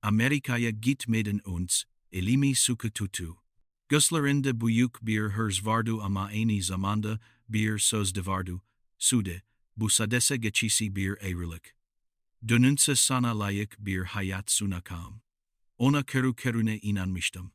Amerika'ya gitmeden önce elimi sıkı tuttu. Gözlerinde büyük bir hırs vardı ama aynı zamanda bir söz de vardı. Sude, bu sadece geçici bir ayrılık. Dönünse sana layık bir hayat sunacağım. Ona körüne inanmıştım.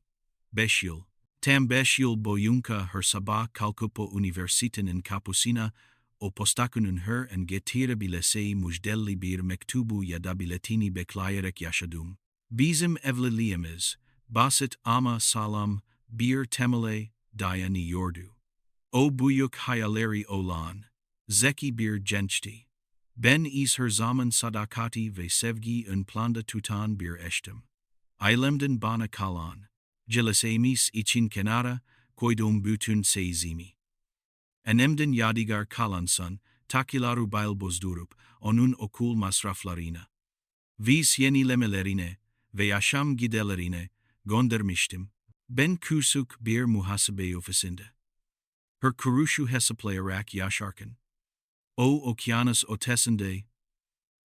5 yıl. Tam 5 yıl boyunca her sabah kalkıp o üniversitenin kapısına o postakunun her en getirebileceği müjdeli bir mektubu ya da biletini bekleyerek yaşadım. Bizim evliliğimiz, basit ama sağlam bir temele dayanıyordu. O büyük hayalleri olan, zeki bir gençti. Ben her zaman sadakati ve sevgi ön planda tutan bir eştim. Ailemden bana kalan, geleceğimiz için kenara koyduğum bütün sezimi. Annemden yadigar kalansan, takiları bail bozdurup, onun okul masraflarına. Vis yenilemelerine ve yaşam giderlerine göndermiştim. Ben küçük bir muhasebe ofisinde. Her kuruşu hesaplayarak yaşarken. O okyanus ötesinde,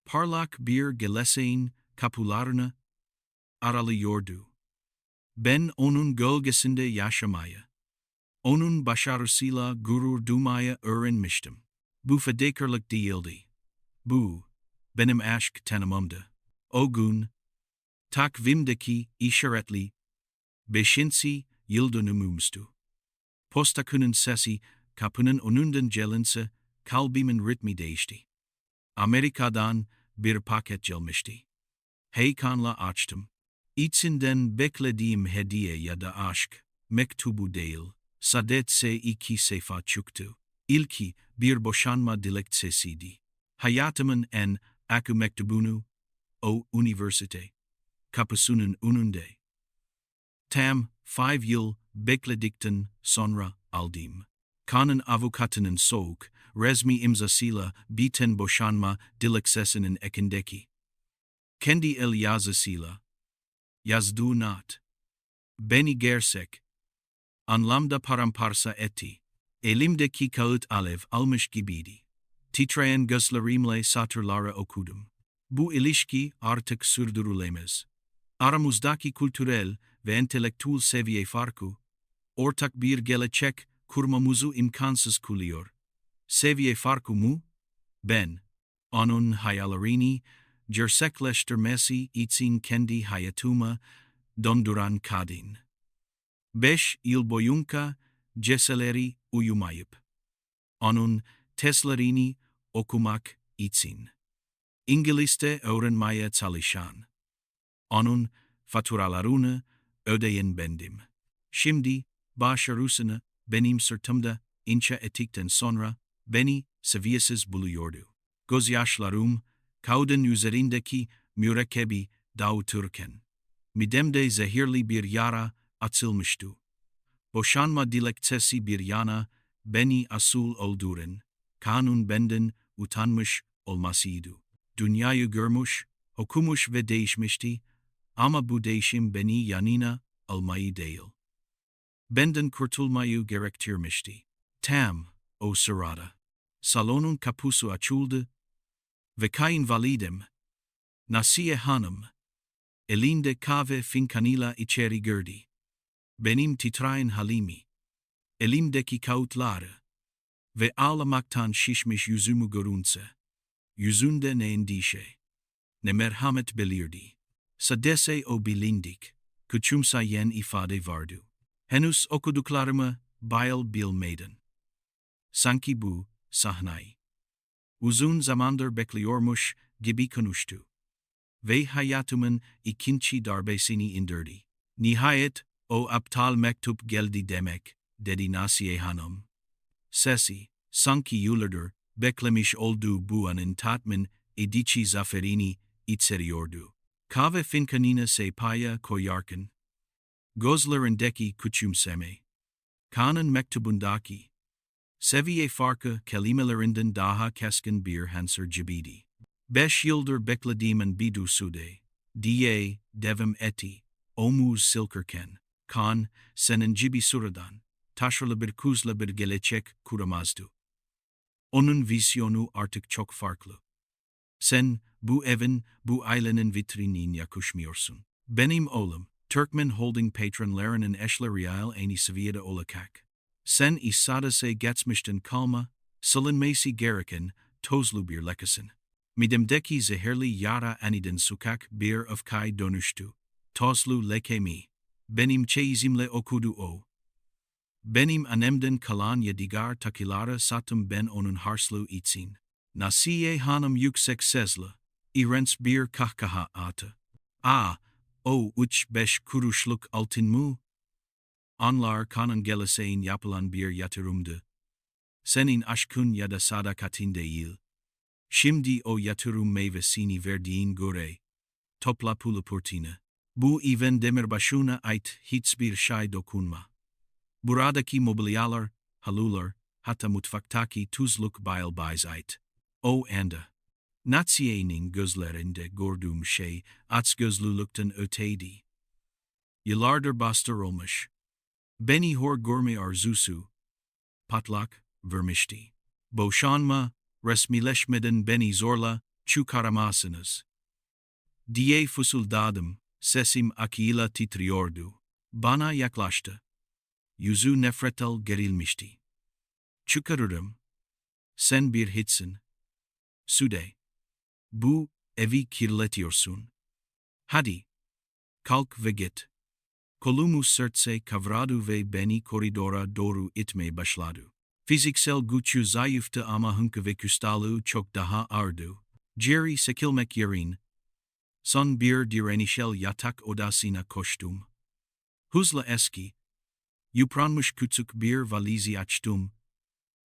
parlak bir geleceğin kapılarını aralıyordu. Ben onun gölgesinde yaşamaya, onun başarısıyla gurur duymaya öğrenmiştim. Bu fedakarlık değildi. Bu, benim aşk tanımımdı. O gün, takvimdeki işaretli, 5. yıl dönümümüzdü. Postakunun sesi, kapının önünden gelince, kalbimin ritmi değişti. Amerika'dan bir paket gelmişti. Heyecanla açtım. İçinden beklediğim hediye ya da aşk, mektubu değil, sadece 2 sayfa çıktı. İlki bir boşanma dilekçesiydi. Hayatımın en akı mektubunu, o üniversite kapısının önünde. Tam 5 yıl bekledikten sonra aldım. Kanun avukatının soğuk, resmi imzasıyla biten boşanma dilekçesinin ekindeki. Kendi el yazısıyla. Yazdığı not. Beni gerçek anlamda paramparça etti. Elimdeki kağıt alev almış gibiydi. Titreyen gözlerimle satırları okudum. Bu ilişki artık sürdürülemez. Aramızdaki kültürel ve entelektüel seviye farkı, ortak bir gelecek kurmamızı imkansız kılıyor. Seviye farkı mı? Ben, onun hayallerini gerçekleştirmesi için kendi hayatıma donduran kadın. 5 yıl boyunca geceleri uyumayıp, onun testlerini okumak için. İngilizce öğrenmeye çalışan. Onun faturalarını ödeyen bendim. Şimdi başarısını benim sırtımda inşa ettikten sonra beni seviyesiz buluyordu. Gözyaşlarım kağıdın üzerindeki mürekkebi dağıtırken midemde zehirli bir yara açılmıştı. Boşanma dilekçesi bir yana beni asıl öldüren kanun benden utanmış olmasıydı. Dünyayı görmüş, okumuş ve değişmişti ama bu değişim beni yanına almayı değil. Benden kurtulmayı gerektirmişti. Tam o sırada salonun kapısı açıldı ve kayınvalidem, Nasiye Hanım, elinde kahve fincanıyla içeri girdi. Benim titreyen halimi, elimdeki kağıtları ve ağlamaktan şişmiş yüzümü görünce, yüzünde ne endişe, ne merhamet belirdi. Sadece o bilindik, küçümseyen ifade vardı. Henüz okuduklarımı bayıl bilmeden. Sanki bu sahneyi uzun zamandır bekliyormuş gibi konuştu. Ve hayatımın ikinci darbesini indirdi. Nihayet o aptal mektup geldi demek, dedi Nasiye Hanım. Sesi, sanki yıllardır beklemiş olduğu bu anın tatmin edici zaferini içeriyordu. Kahve fincanına sepaya koyarken, gözlerindeki küçümseme, kanun mektubundaki, seviyefarki kelimelerinden daha keskin bir hansır gibiydi. 5 yıldır beklediğimin bidusude, diye devam etti, omuz silkerken, kan, senin gibi sıradan, taşralı bir kuzla bir gelecek kuramazdı. Onun vizyonu artık çok farklı. Sen, bu evin, bu ailenin vitrinine yakışmıyorsun. Benim oğlum, Türkmen Holding patronlarının eşleriyle aynı seviyede olacak. Sen sadece geçmişten kalma, silinmesi gereken, tozlu bir lekesin. Midemdeki zehirli yara aniden sokak bir öfkeye dönüştü. Tozlu leke mi? Benim çeyizimle okudu o. Benim annemden kalan yadigar takilara sattım ben onun harçlığı için. Nasiye hanım yüksek sesle, iğrenç bir kahkaha attı. O 3-5 kuruşluk altın mu? Onlar kanın geleceğin yapılan bir yatırımdı. Senin aşkın ya da sadakatin değil. Şimdi o yatırım meyvesini verdiğin göre. Topla pulu purtini. Bu evin demirbaşına ait hiçbir şey dokunma. Buradaki mobilyalar, halular, hatta mutfaktaki tuzluk bayılbayız ait. O anda. Natsiye'nin gözlerinde gördüğüm şey açgözlülükten öteydi. Yıllardır bastırılmış. Beni hor görme arzusu. Patlak vermişti. Boşanma, resmileşmeden beni zorla çıkaramazsınız diye fısıldadım, sesim akıyla titriyordu. Bana yaklaştı. Yüzü nefretle gerilmişti. Çıkarırım. Sen bir hiçsin. Sude. Bu evi kirletiyorsun. Hadi. Kalk ve git. Kolumu sertse kavradı ve beni koridora doğru itmeye başladı. Fiziksel gücü zayıftı ama hınkı ve küstahlığı çok daha ağırdı. Geri çekilmek yerine. Son bir direnişel yatak odasına koştum. Hızla eski. Yıpranmış küçük bir valizi açtım.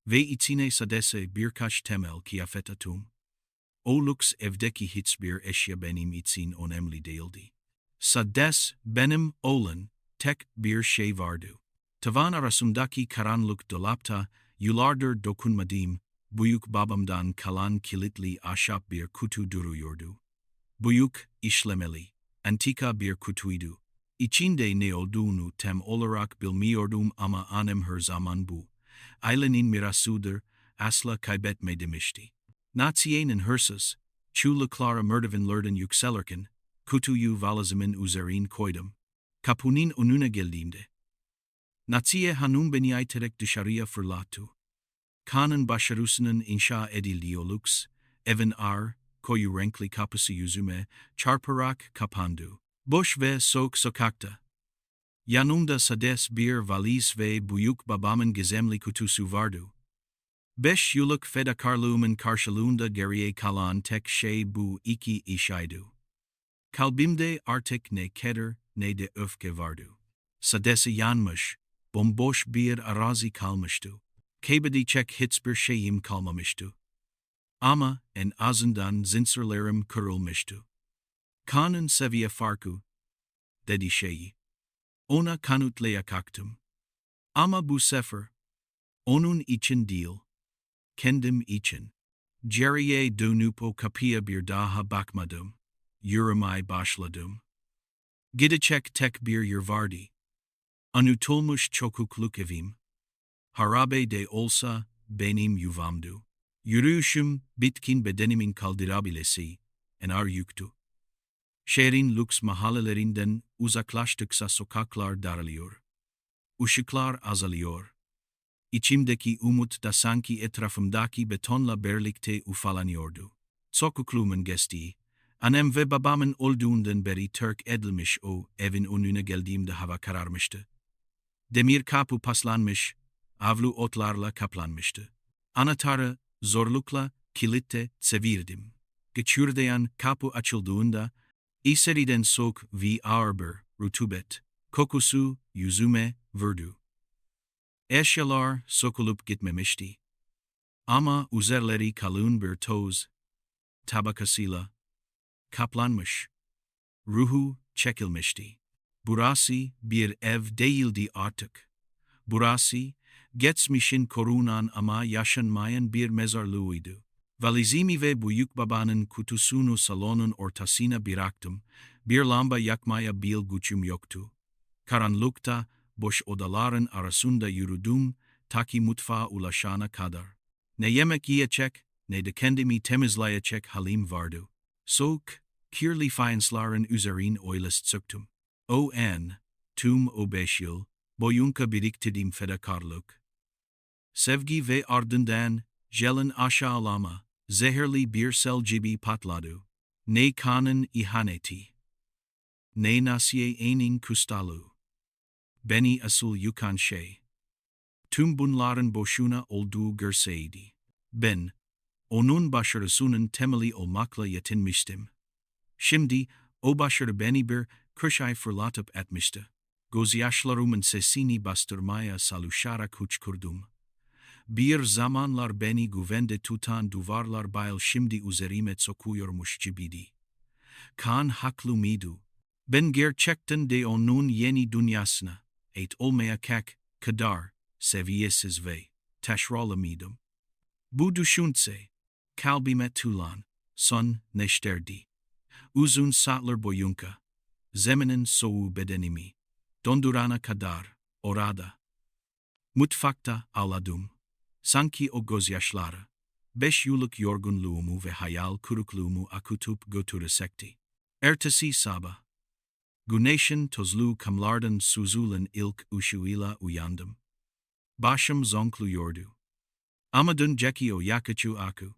Ve içine sadece birkaç temel kıyafet attım. O lüks evdeki hiçbir eşya benim için önemli değildi. Sadece benim olun tek bir şey vardı. Tavan arasındaki karanlık dolapta yıllardır dokunmadığım büyük babamdan kalan kilitli ahşap bir kutu duruyordu. Büyük, işlemeli, antika bir kutuydu. İçinde ne olduğunu tam olarak bilmiyordum ama annem her zaman bu. Ailenin mirasıdır, asla kaybetme demişti. Natsiye'nin hırsız, çuluklara merdivenlerden yükselirken, kutuyu valizimin üzerine koydum. Kapının önüne geldiğimde. Natsiye hanım beni iterek dışarıya fırlattı. Kanın başarısının inşa edildiği o lüks, evin ağır, koyu renkli kapısı yüzüme çarparak kapandı. Boş ve soğuk sokakta. Yanımda sadece bir valiz ve büyük babamın gizemli kutusu vardı. 5 yıllık fedakarlığımın karşılığında geriye kalan tek şey bu iki işaydı. Kalbimde artık ne keder ne de öfke vardı. Sadece yanmış, bomboş bir arazi kalmıştı. Kaybedecek hiçbir şeyim kalmamıştı. Ama en azından zincirlerim kırılmıştı. Kanın seviyefarki, dedi şeyi. Ona kanıtlaya kalktım. Ama bu sefer, onun için değil, kendim için. Geriye dönüp o kapıya bir daha bakmadım. Yürümeye başladım. Gidecek tek bir yer vardı. Unutulmuş çocukluk evim. Harabe de olsa benim yuvamdı. Yürüyüşüm bitkin bedenimin kaldırabilesi, en ağır yüktü. Şehrin lüks mahallelerinden uzaklaştıkça sokaklar daralıyor. Işıklar azalıyor. İçimdeki umut da sanki etrafımdaki betonla birlikte ufalanıyordu. Çocukluğumun geçtiği, annem ve babamın öldüğünden beri terk edilmiş o evin önüne geldiğimde hava kararmıştı. Demir kapı paslanmış, avlu otlarla kaplanmıştı. Anahtarı zorlukla kilitte çevirdim. Geçürdeyen kapı açıldığında, İçeriden soğuk ve ağır bir rutubet, kokusu yüzüme vurdu. Eşyalar sokulup gitmemişti. Ama üzerleri kalın bir toz tabakasıyla kaplanmış. Ruhu çekilmişti. Burası bir ev değildi artık. Burası, geçmişin korunan ama yaşanmayan bir mezarlığıydı. Valizimi ve büyük babanın kutusunu salonun ortasına bıraktım. Bir lamba yakmaya bil gücüm yoktu. Karanlıkta, boş odaların arasında yürüdüm, ta ki mutfağa ulaşana kadar. Ne yemek yiyecek, ne de kendimi temizleyecek halim vardı. Soğuk, kirli fayansların üzerine oylast söktüm. O an, tüm o 5 yıl, boyunca biriktirdiğim fedakarlık. Sevgi ve ardından, jelen aşağılama, zehirli bir sel gibi patladı. Ne kanın ihaneti. Ne nasiye enin kustalu. Beni asıl yukan şey. Tüm bunların boşuna olduğu görseydi. Ben, onun başarısının temeli olmakla yetinmiştim. Şimdi, o başarı beni bir köşeye fırlatıp etmişti. Gözyaşlarımın sesini bastırmaya çalışarak hıçkırdım. Bir zamanlar beni güvende tutan duvarlar bayıl şimdi üzerime sokuyormuş gibiydi. Kan haklı mıydı? Ben gerçekten de onun yeni dünyasına ait olmayacak kadar seviyesiz ve taşralı mıydım? Bu düşünce, kalbime tulan, son neşterdi. Uzun saatler boyunca, zeminin soğuğu bedenimi, dondurana kadar, orada. Mutfakta ağladım. Sanki o gözyaşları, 5 yıllık yorgunluğumu ve hayal kırıklığımı akıtıp götürecekti. Ertesi sabah, güneşin tozlu kamlardan süzülen ilk ışığıyla uyandım. Başım zonkluyordu. Ama dün o yakıcı akı.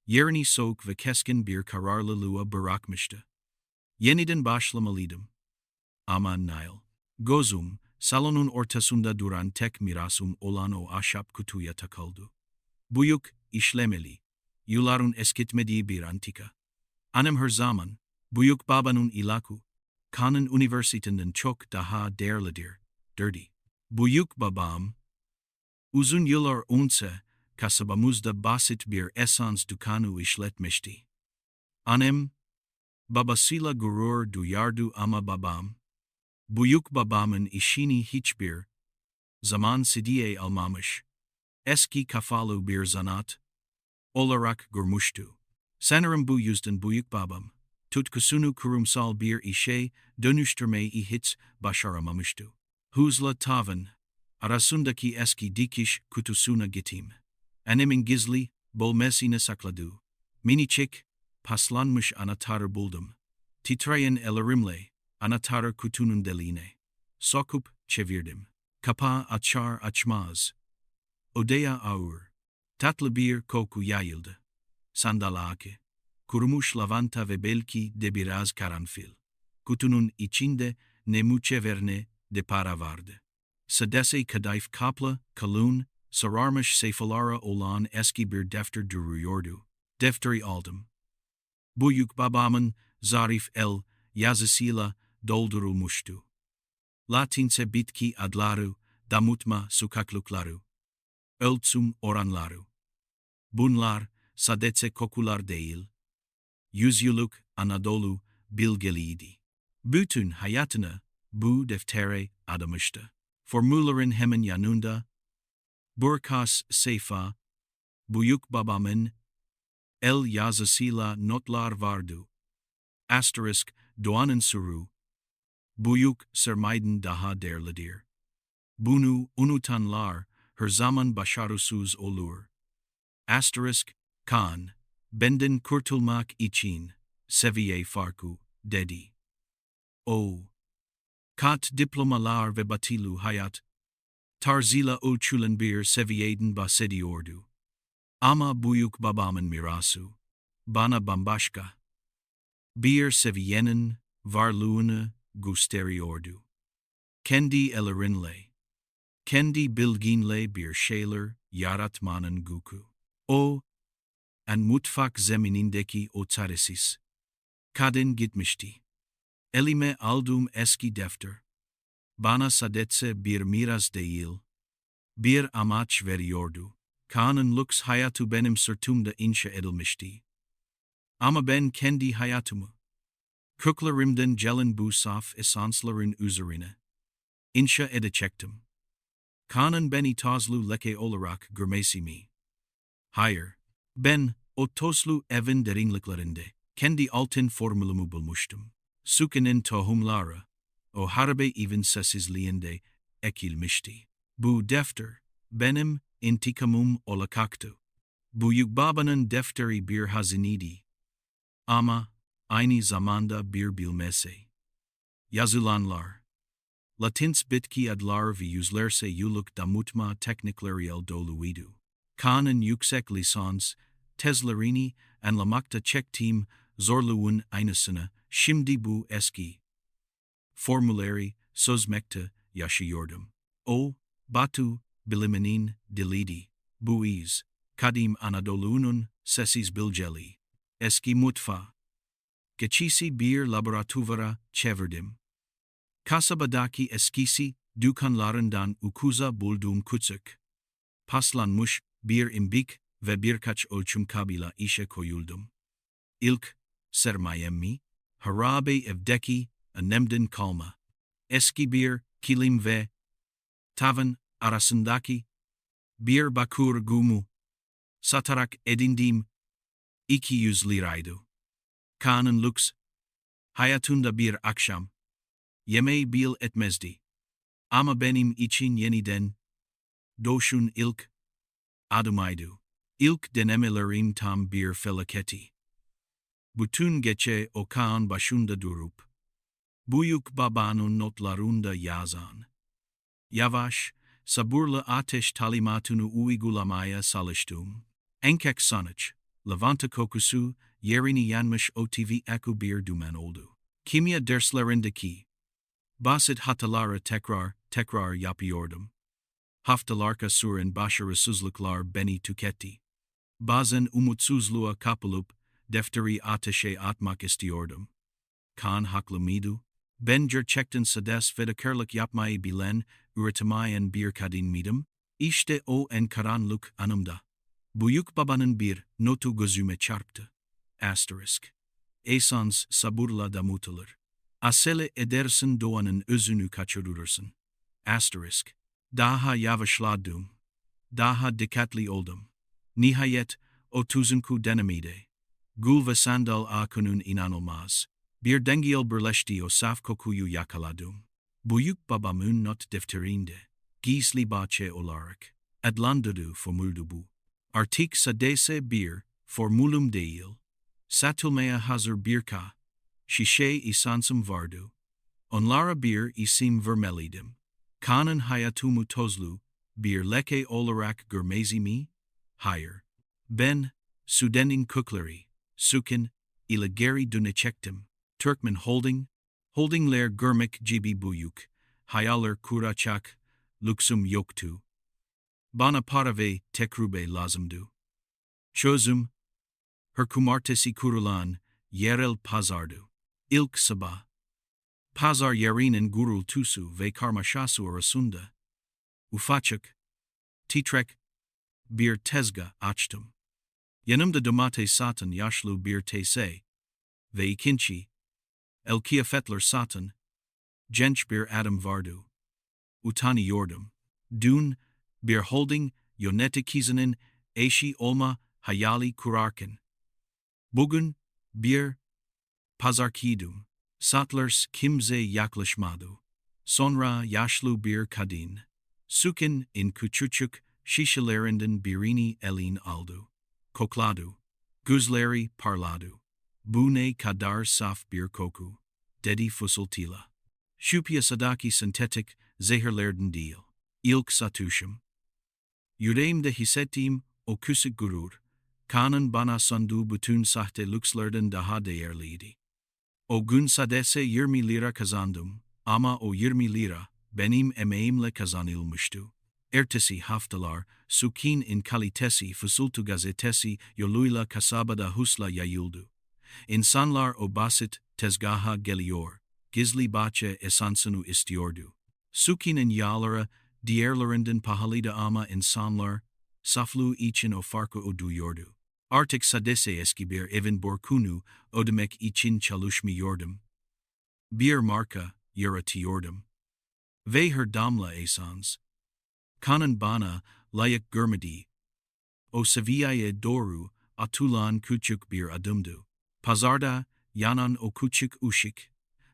Yerini soğuk ve keskin bir kararlılığa bırakmıştı. Yeniden başlamalıydım. Ama Nile. Gözüm, salonun ortasında duran tek mirasım olan o ahşap kutuya takıldı. Büyük, işlemeli, yılların eskitmediği bir antika. Annem her zaman, büyük babanın ilakı, kanın üniversiteden çok daha değerlidir, derdi. Büyük babam, uzun yıllar önce, kasabamızda basit bir esans dükkanı işletmişti. Annem, babasıyla gurur duyardı ama babam, büyük babamın işini hiçbir zaman ciddiye almamış, eski kafalı bir zanaat olarak görmüştü. Sanırım bu yüzden büyük babam, tutkusunu kurumsal bir işe dönüştürmeyi hiç başaramamıştı. Hızla tavan, arasındaki eski dikiş kutusuna gittim. Annemin gizli, bölmesine sakladı. Minicik, paslanmış anahtarı buldum. Titreyen ellerimle, anahtarı kutunun deliğine sokup çevirdim. Kapağı açar açmaz. Odaya ağır. Tatlı bir koku yayıldı. Sandalye, kurumuş lavanta ve belki de biraz karanfil. Kutunun içinde ne mücevher de para vardı. Sadece kadayıf kaplı, kalın, sararmış sayfalara olan eski bir defter duruyordu. Defteri aldım. Büyük babamın zarif el yazısıyla doldurulmuştu. Latince bitki adları, damıtma sokaklıkları, ölçüm oranları. Bunlar sadece kokular değil, yüzyıllık Anadolu bilgeliydi. Bütün hayatını bu deftere adamıştı. Formüllerin hemen yanında, birkaç sayfa, büyük babamın el yazısıyla notlar vardı. Asterisk, doğanın sırrı, büyük sermayeden daha değerlidir. Bunu unutanlar her zaman başarısız olur. Asterisk, kan, benden kurtulmak için, seviyefarki, dedi. O. Kat diplomalar ve batılı hayat, tarzıyla ölçülen bir seviyeden bahsediyordu. Ama büyük babamın mirası, bana bambaşka. Bir seviyenin varlığını gösteriyordu. Kendi ellerinle, kendi bilginle bir şeyler yaratmanın gücü. O, an mutfak zeminindeki o çaresiz kadın gitmişti. Elime aldığım eski defter, bana sadece bir miras değil, bir amaç veriyordu. Kanın lüks hayatı benim sırtımda inşa edilmişti. Ama ben kendi hayatımı, köklerimden gelen bu saf esansların üzerine inşa edecektim. Kanın beni tozlu leke olarak görmesi mi? Hayır, ben o tozlu evin derinliklerinde kendi altın formülümü bulmuştum. Sukinin tohumları, o harbe evin sessizliğinde ekilmişti. Bu defter, benim intikamım olacaktı. Büyük babanın defteri bir hazineydi. Ama aynı zamanda bir bilmece. Yazılanlar. Latins bitki adlar ve yüzlerce yıllık damıtma teknikleriyle doluydu. Kaan'ın yüksek lisans, tezlerini anlamakta çektiğim zorluğun aynısını şimdi bu eski formülleri sözmekte yaşıyordum. O, Batu, biliminin diliydi. Bu iz, kadim Anadolu'nun sessiz bilgeli. Eski mutfağı. Geçisi bir laboratuvara çevirdim. Kasabadaki eskisi dükkanlarından ukuza bulduğum küçük, paslanmış bir imbik ve birkaç ölçüm kabıyla işe koyuldum. İlk sermayemi, harabe evdeki annemden kalma. Eski bir kilim ve tavan arasındaki bir bakır gumu satarak edindiğim 200 liraydı. Kaan'ın lüks hayatında bir akşam yemeği bil etmezdi. Ama benim için yeniden doğuşun ilk adımıydı. İlk denemelerim tam bir felaketti. Bütün gece o Kaan başında durup büyük babanın notlarında yazan yavaş, sabırlı ateş talimatını uygulamaya çalıştım. Enkek sonuç, lavanta kokusu, yerini yanmış OTV aku bir duman oldu. Kimya derslerindeki basit hataları tekrar yapıyordum. Haftalarca süren başarısızlıklar beni tüketti. Bazen umutsuzluğa kapılıp defteri ateşe atmak istiyordum. Kaan haklı mıydı? Ben gerçekten sedes fedakarlık yapmayı bilen, üretamayan bir kadın mıydım? İşte o en karanlık anımda. Büyük babanın bir notu gözüme çarptı. Asterisk. Esans sabırla damıtılır. Acele edersin doğanın özünü kaçırırsın. Asterisk. Daha yavaşladım. Daha dikkatli oldum. Nihayet, o tuzunku denemede. Gül ve sandal akunun inanılmaz. Bir dengel birleşti o saf kokuyu yakaladım. Büyük babamın not defterinde, gizli bahçe olarak, adlandırdığı formüldü bu. Artık sadece bir formülüm değil, satılmaya hazır birka, şişe isansım vardı. Onlara bir isim vermeliydim. Kaan'ın hayatımı tozlu, bir leke olarak görmezi mi? Hayır. Ben, Sudan'ın kökleri, sukin, ile geri dönecektim. Türkmen holdingler görmek gibi büyük, hayaller kuracak, lüksüm yoktu. Bana para ve tecrübe lazımdı. Çözüm, her cumartesi kurulan, yerel pazardı. İlk sabah. Pazar yerinin gürültüsü ve karmaşası arasında. Ufacık, titrek, bir tezgah açtım. Yanımda domates satan yaşlı bir teyze ve ikinci, el kıyafetler satan, genç bir adam vardı. Utanıyordum. Dün, bir holding yöneticinin eşi olma hayali kurarken. Bugün, bir pazarkiydim. Satlar kimse yaklaşmadı. Sonra yaşlı bir kadın, sukin in küçücük şişelerinden birini elin aldı. Kokladı. Gözleri parladı. Bu ne kadar saf bir koku, dedi fısıltıyla. Şu piyasadaki sentetik zehirlerden değil. İlk satışım. Yüreğimde hissettiğim o küçük gurur, Kaan'ın bana sunduğu bütün sahte lükslerden daha değerliydi. O gün sadece 20 lira kazandım ama o 20 lira benim emeğimle kazanılmıştı. Ertesi haftalar, Sukin kalitesi fısıltı gazetesi yoluyla kasabada hızla yayıldı. İnsanlar o basit tezgaha geliyor, gizli bahçe esansını istiyordu. Sukin'in yağları diğerlerinden pahalıydı ama insanlar, saflığı için o farkı ödüyordu. Artık sadece eski bir evin borcunu ödemek için çalışmıyordum. Bir marka yaratıyordum. Ve her damla esans. Kaan'ın bana layık görmedi. O seviyeye doğru atılan küçük bir adımdı. Pazarda yanan o küçük ışık,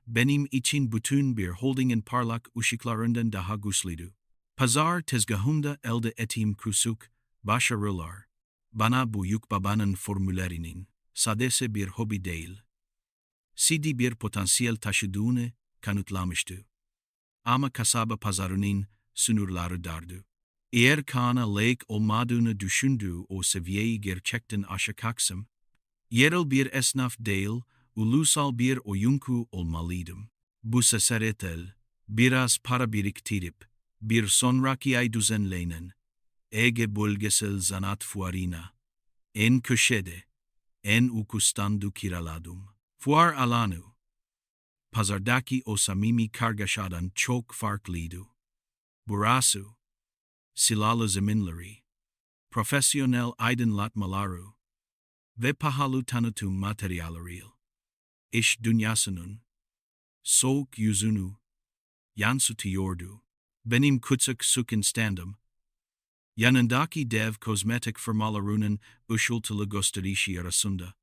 benim için bütün bir holdingin parlak ışıklarından daha güçlüydü. Pazar tezgahında elde ettiğim küçük başarılar, bana büyük babanın formüllerinin sadece bir hobi değil, ciddi bir potansiyel taşıdığını kanıtlamıştı. Ama kasaba pazarının sınırları dardı. Eğer kana layık olmadığını düşündüğü o seviyeyi gerçekten aşacaksam, yerel bir esnaf değil, ulusal bir oyuncu olmalıydım. Bu cesaretle, biraz para biriktirip, bir sonraki ay düzenlenen, Ege bölgesel sanat fuarına, en köşede, en uku standu kiraladım. Fuar alanı, pazardaki o samimi kargaşadan çok farklıydı. Burası, silahlı zeminleri, profesyonel aydınlatmaları ve pahalı tanıtım materyalleri, iş dünyasının soğuk yüzünü yansıtıyordu. Benim küçük sukin standım, yanındaki dev kozmetik firmalarının ışıltılı gösterişi arasında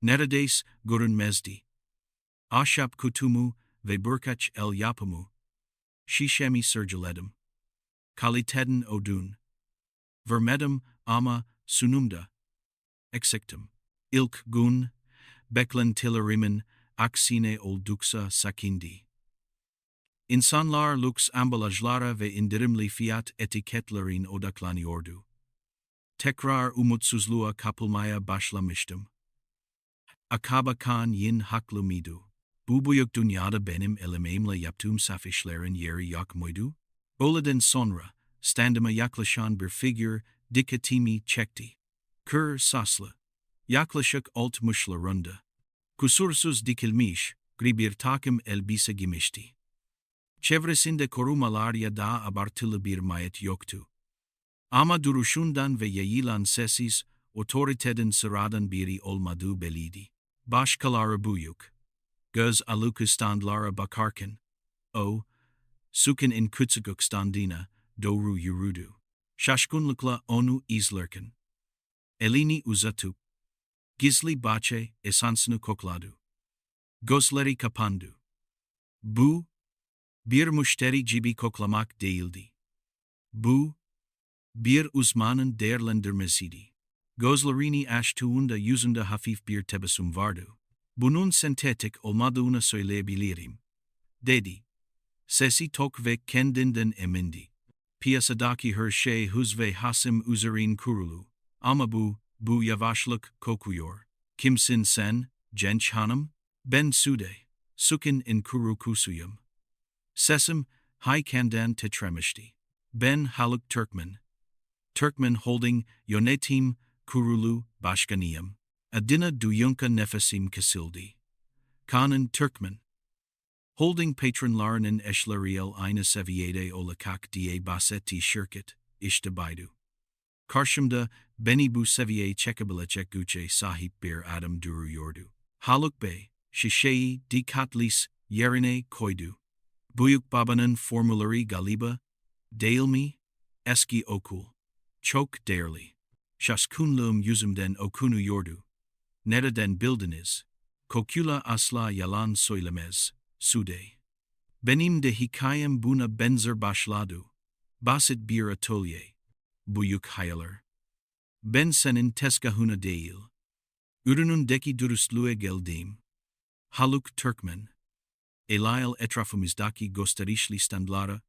neredeyse görünmezdi. Ahşap kutumu ve birkaç el yapımı şişemi sırcıladım. Kaliteden ödün vermedim ama sunumda eksiktim. İlk gün beklentilerimin aksine oldukça sakindi. İnsanlar lüks ambalajlara ve indirimli fiyat etiketlerin odaklanıyordu. Tekrar umutsuzluğa kapılmaya başlamıştım. Acaba kan yin haklı mıydı? Bu büyük dünyada benim elimimle yaptığım saf işlerin yeri yok muydu? Öğleden sonra, standıma yaklaşan bir figür dikkatimi çekti. Kır saslı. Yaklaşık 60'larında. Kusursuz dikilmiş, gri bir takım elbise giymişti. Çevresinde korumalar ya da abartılı bir mayet yoktu. Ama duruşundan ve yayılan sessiz, otoriteden sıradan biri olmadığı belliydi. Başkaları büyük. Göz alıkı standlara bakarken, o, sukin küçük standına doğru yürüdü. Şaşkınlıkla onu izlerken, elini uzatıp, gizli bahçe esansını kokladı. Gözleri kapandı. Bu, bir müşteri gibi koklamak değildi. Bu, bir uzmanın değerlendirmesiydi. Gözlerini açtığında yüzünde hafif bir tebessüm vardı. Bunun sentetik olmadığını söyleyebilirim, dedi. Sesi tok ve kendinden emindi. Piyasadaki her şey hız ve hasım üzerin kurulu. Ama bu yavaşlık kokuyor. Kimsin sen, genç hanım? Ben Sude, sukin kurukusuyum. Sesim, haykandan titremişti. Ben Haluk Türkmen. Türkmen Holding Yönetim Kurulu Başkanıyım. Adına duyunka nefesim kesildi. Kanan Türkmen. Holding patronlarının eşleriyle aynı seviyede olacak diye bahsettiği şirket, işte buydu. Karşımda beni bu seviyeye çekebilecek güce sahip bir adam duruyordu. Haluk Bey, şişeyi dikkatlis yerine koydu. Büyük babanın formülleri galiba, değil mi? Eski okul. Çok değerli. Şaşkınlığım yüzümden okunuyordu. Nereden bildiniz? Kokula asla yalan söylemez, Sude. Benim de hikayem buna benzer başladı. Basit bir atölye. Büyük hayaller. Ben senin tezgahına değil. Ürünündeki dürüstlüğe geldim. Haluk Türkmen. Elail etrafımızdaki gösterişli standlara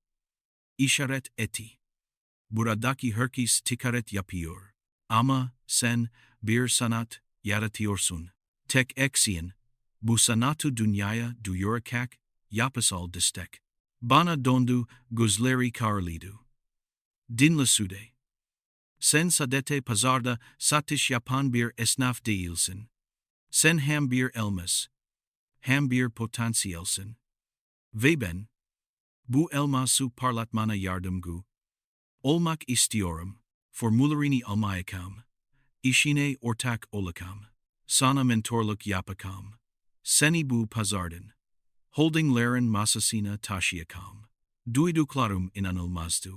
işaret etti. Buradaki herkes ticaret yapıyor. Ama sen bir sanat yaratıyorsun. Tek eksiğin, bu sanatı dünyaya duyuracak yapısal destek. Bana döndü, gözleri karlıydı. Dinle Sude. Sen sadece pazarda satış yapan bir esnaf değilsin. Sen hem bir elmas, hem bir potansiyelsin. Ve ben, bu elması parlatmana yardımcı olmak istiyorum. Formüllerini almayacağım. İşine ortak olacağım. Sana mentorluk yapacağım. Seni bu pazardan holdinglerin masasına taşıyacağım. Duyduklarım inanılmazdı.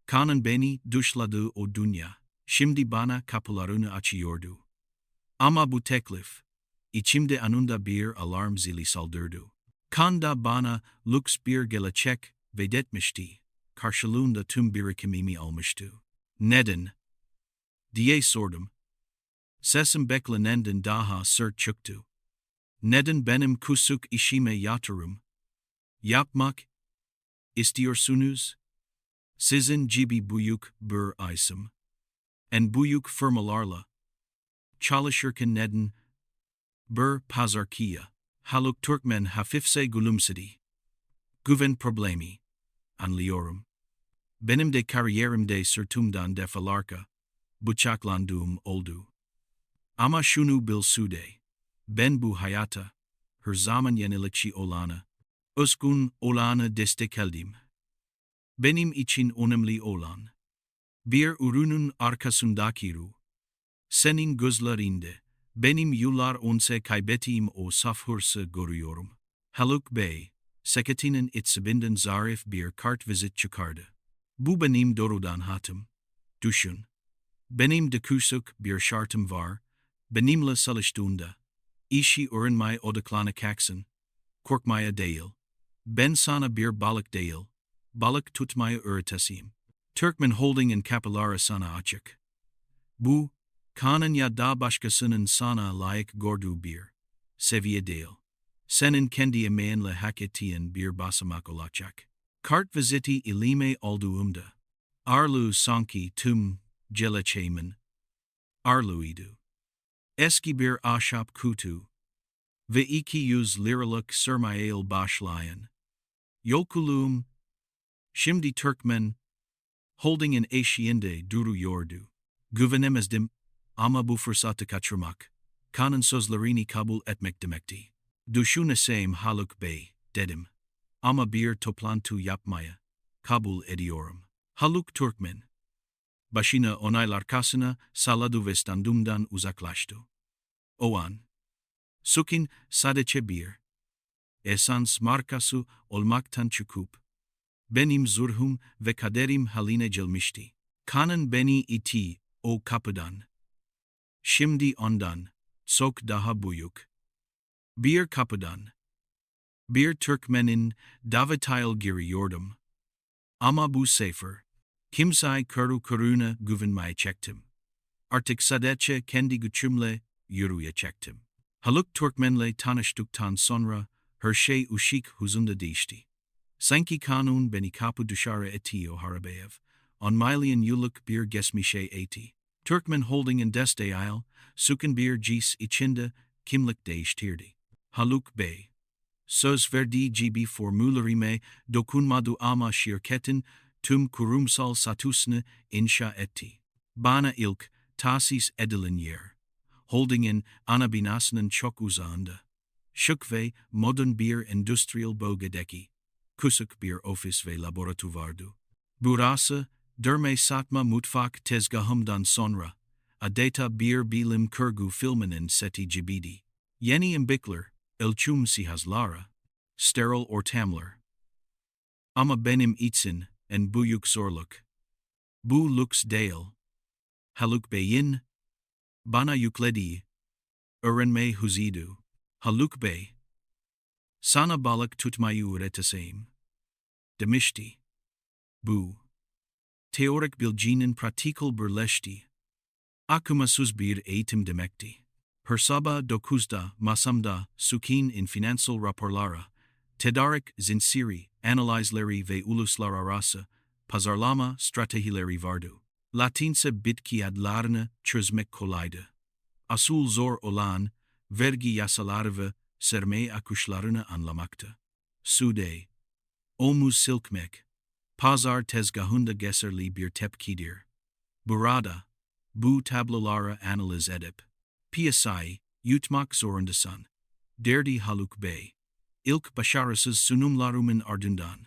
Kanan beni dışladı o dünya. Şimdi bana kapılarını açıyordu. Ama bu teklif, içimde anında bir alarm zili saldırdı. Kanda bana lüks bir gelecek vedetmişti. Karşılığında tüm birikimimi almıştı. Neden? diye sordum. Sesim beklenenden daha sert çıktı. Neden benim kusuk işime yatırım yapmak istiyorsunuz? Sizin gibi büyük bir isim en büyük firmalarla çalışırken neden bir pazarkiya haluk Türkmen hafifse gülümsedi. Güven problemi. Anlıyorum. Benim de kariyerimde sırtımdan defalarca bıçaklandığım oldu. Ama şunu bilsude. Ben bu hayata her zaman yenilikçi olanı, özgün olanı destekledim. Benim için önemli olan bir ürünün arkasındaki ruh. Senin gözlerinde benim yıllar önce kaybettiğim o saf hırsı görüyorum. Haluk Bey, sekretinin itibinden zarif bir kartvizit çıkardı. Bu benim doğrudan hatım. Düşün. Benim de küçük bir şartım var. Benimle çalıştığında işi öğrenmeye odaklanacaksın. Korkmaya değil. Ben sana bir balık değil. Balık tutmayı öğretesiyim. Türkmen Holding'in kapıları sana açık. Bu, kanın ya da başkasının sana layık gördüğü bir seviye değil. Senin kendi emeğinle hak ettiğin bir basamak olacak. Kartviziti ilime olduğumda, arlu sanki tüm geleceğimin arluydu. Eski bir ahşap kutu ve 200 liralık sermayel başlayan yolculuğum, şimdi Türkmen Holding'in eşiğinde duruyordu. Güvenemezdim ama bu fırsatı kaçırmak, kanın sözlerini kabul etmek demekti. Düşünesem Haluk Bey, dedim. Ama bir toplantı yapmaya kabul ediyorum. Haluk Türkmen başını onaylarcasına salladı ve standımdan uzaklaştı. O an, sukin sadece bir esans markası olmaktan çıkıp, benim zırhım ve kaderim haline gelmişti. Kanın beni iti o kapıdan. Şimdi ondan çok daha büyük bir kapıdan. Bir Türkmenin davetayla giriyordum. Ama bu sefer kimseye kuru güvenmeyecektim. Artık sadece kendi gücümle yürüyecektim. Haluk Türkmen'le tanıştıktan sonra her şey ışık hızında değişti. Sanki kanun beni kapı dışarı etiyor harabeyev, onmaylayan yıllık bir geçmişe etti. Türkmen Holding'in desteğiyle sukin bir cis içinde kimlik değiştirdi. Haluk Bey, söz verdiği gibi formüllerime dokunmadı ama şirketin tüm kurumsal statüsünü inşa etti. Bana ilk tahsis edilen yer, Holding'in ana binasının çok uzağında. Şık ve modern bir endüstriyel bölgedeki küçük bir ofis ve laboratuvardı. Burası, derme satma mutfak tezgahımdan sonra, adeta bir bilim kurgu filminin seti gibiydi. Yeni imbikler, ölçüm cihazları, steril ortamlar. Ama benim için en büyük zorluk. Bu lüks değil. Haluk Bey'in bana yüklediği öğrenme hızıydı. Haluk Bey, sana balık tutmayı öğreteceğim demişti. Bu, teorik bilginin pratikal birleşti. Akımasız bir eğitim demekti. Her sabah 9'da masamda sukin finansal raporlara, tedarik zinciri, analizleri ve uluslararası pazarlama stratejileri vardı. Latince bitki adlarını çözmek kolaydı. Asıl zor olan, vergi yasaları ve sermaye akışlarını anlamaktı. Sude, omuz silkmek, pazar tezgahında geçerli bir tepkidir. Burada, bu tabloları analiz edip, piyasayı yutmak zorundasın. Derdi Haluk Bey, ilk başarısız sunumlarımın ardından,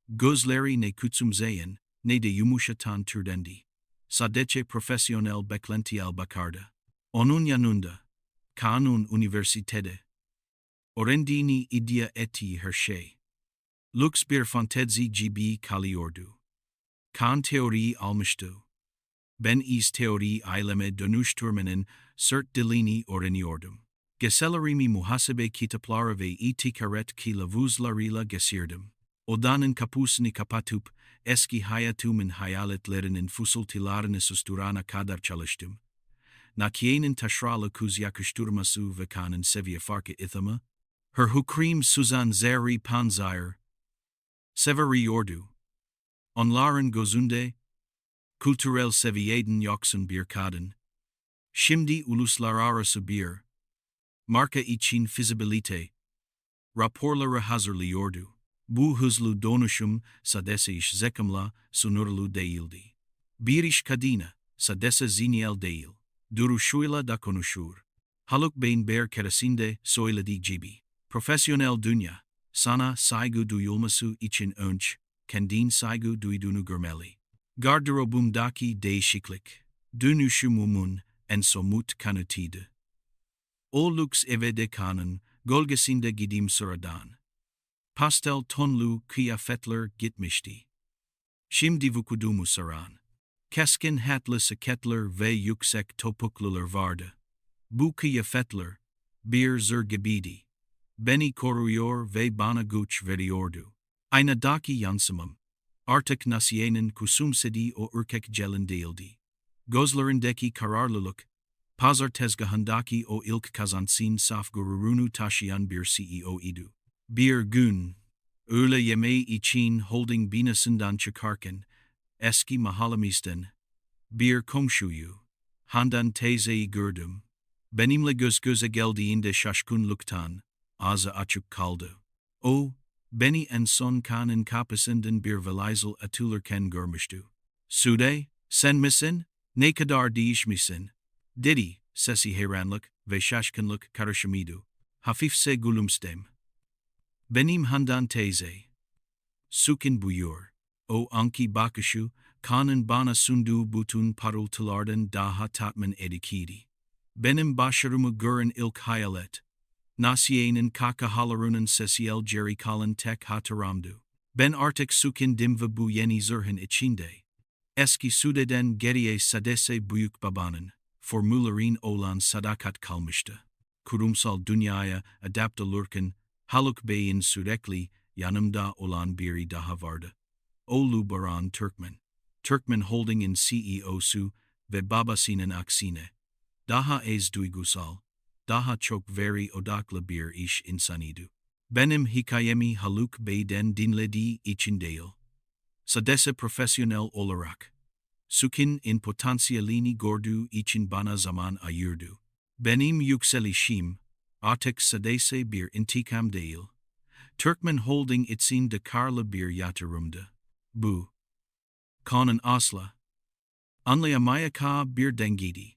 gözleri ne küçümseyen ne de yumuşatan türdendi. Sadece profesyonel beklentiye bakardı. Onun yanında, kanun üniversitede, öğrendiğini iddia ettiği her şey, lüks bir fantezi gibi kalıyordu. Kan teoriyi almıştı. Ben iz teori eyleme dönüştürmenin sert dilini öğreniyordum. Gesellerimi muhasebe kitapları ve itikaret kılavuzlarıyla geçirdim. Odanın kapısını kapatıp eski hayatımın hayaletlerinin fısıltılarını susturana kadar çalıştım. Nakiye'nin taşralı kuz yakıştırması ve kanın seviyefarki ithimi, her hukrim Suzan Zeri Panzire, severiyordu. Onların gözünde, kültürel seviyeden yoksun bir kadın, şimdi uluslararası bir, marka için fizibilite, raporları hazırlıyordu. Bu hızlı dönüşüm sadece iş zekamla sınırlı değildi. Bir iş kadını, sadece zihniyel değil, duruşuyla da konuşur. Haluk Bey'in bir keresinde söylediği gibi, profesyonel dünya, sana saygı duyulması için önce, kendin saygı duyduğunu görmeli. Gardırobumdaki değişiklik, dönüşümümün en somut kanıtıydı. O lüks evde kanın, gölgesinde gidim sıradan. Pastel tonlu kıyafetler gitmişti. Şimdi vücudumu saran, keskin hatlı ceketler ve yüksek topuklular vardı. Bu kıyafetler, bir zır gibiydi. Beni koruyor ve bana güç veriyordu. Aynadaki yansımam, artık Nasiye'nin kusumsediği o erkek gelin değildi. Gözlerindeki kararlılık, pazar tezgahındaki o ilk kazansın saf gururunu taşıyan bir CEO idi. Bir gün, öğle yemeği için holding binasından çıkarken, eski mahallemizden, bir komşuyu, Handan teyzeyi gördüm. Benimle göz göze geldiğinde şaşkınlıktan, ağzı açık kaldı. O, beni en son kanın kapısından bir valizal atılırken görmüştü. Sude, sen misin? Ne kadar değişmişsin? Dedi, sesi hayranlık ve şaşkınlık karışımıydı. Hafifse gülümstem. Benim Handan teyze. Sukin buyur. O anki bakışı, kanın bana sunduğu bütün parıltılardan daha tatmin ediciydi. Benim başarımı gören ilk hayalet. Nasiye'nin kahkahalarının sesiyel geri kalan tek hatıramdı. Ben artık sukindim ve bu yeni zırhın içinde. Eski Sude'den geriye sadece büyük babanın, formüllerin olan sadakat kalmıştı. Kurumsal dünyaya adapte olurken, Haluk Bey'in sürekli yanımda olan biri daha vardı. Oğlu Baran Türkmen. Türkmen Holding'in CEO'su ve babasının aksine. Daha az duygusal, daha çok veri odaklı bir iş insanıydı. Benim hikayemi Haluk Bey'den dinlediği için değil. Sadece profesyonel olarak. Sukin potansiyelini gördüğü için bana zaman ayırdı. Benim yükselişim, artık sadece bir intikam değil. Türkmen Holding için de karlı bir yatırımdı. Bu, kanın asla, anlayamayaka bir dengeydi.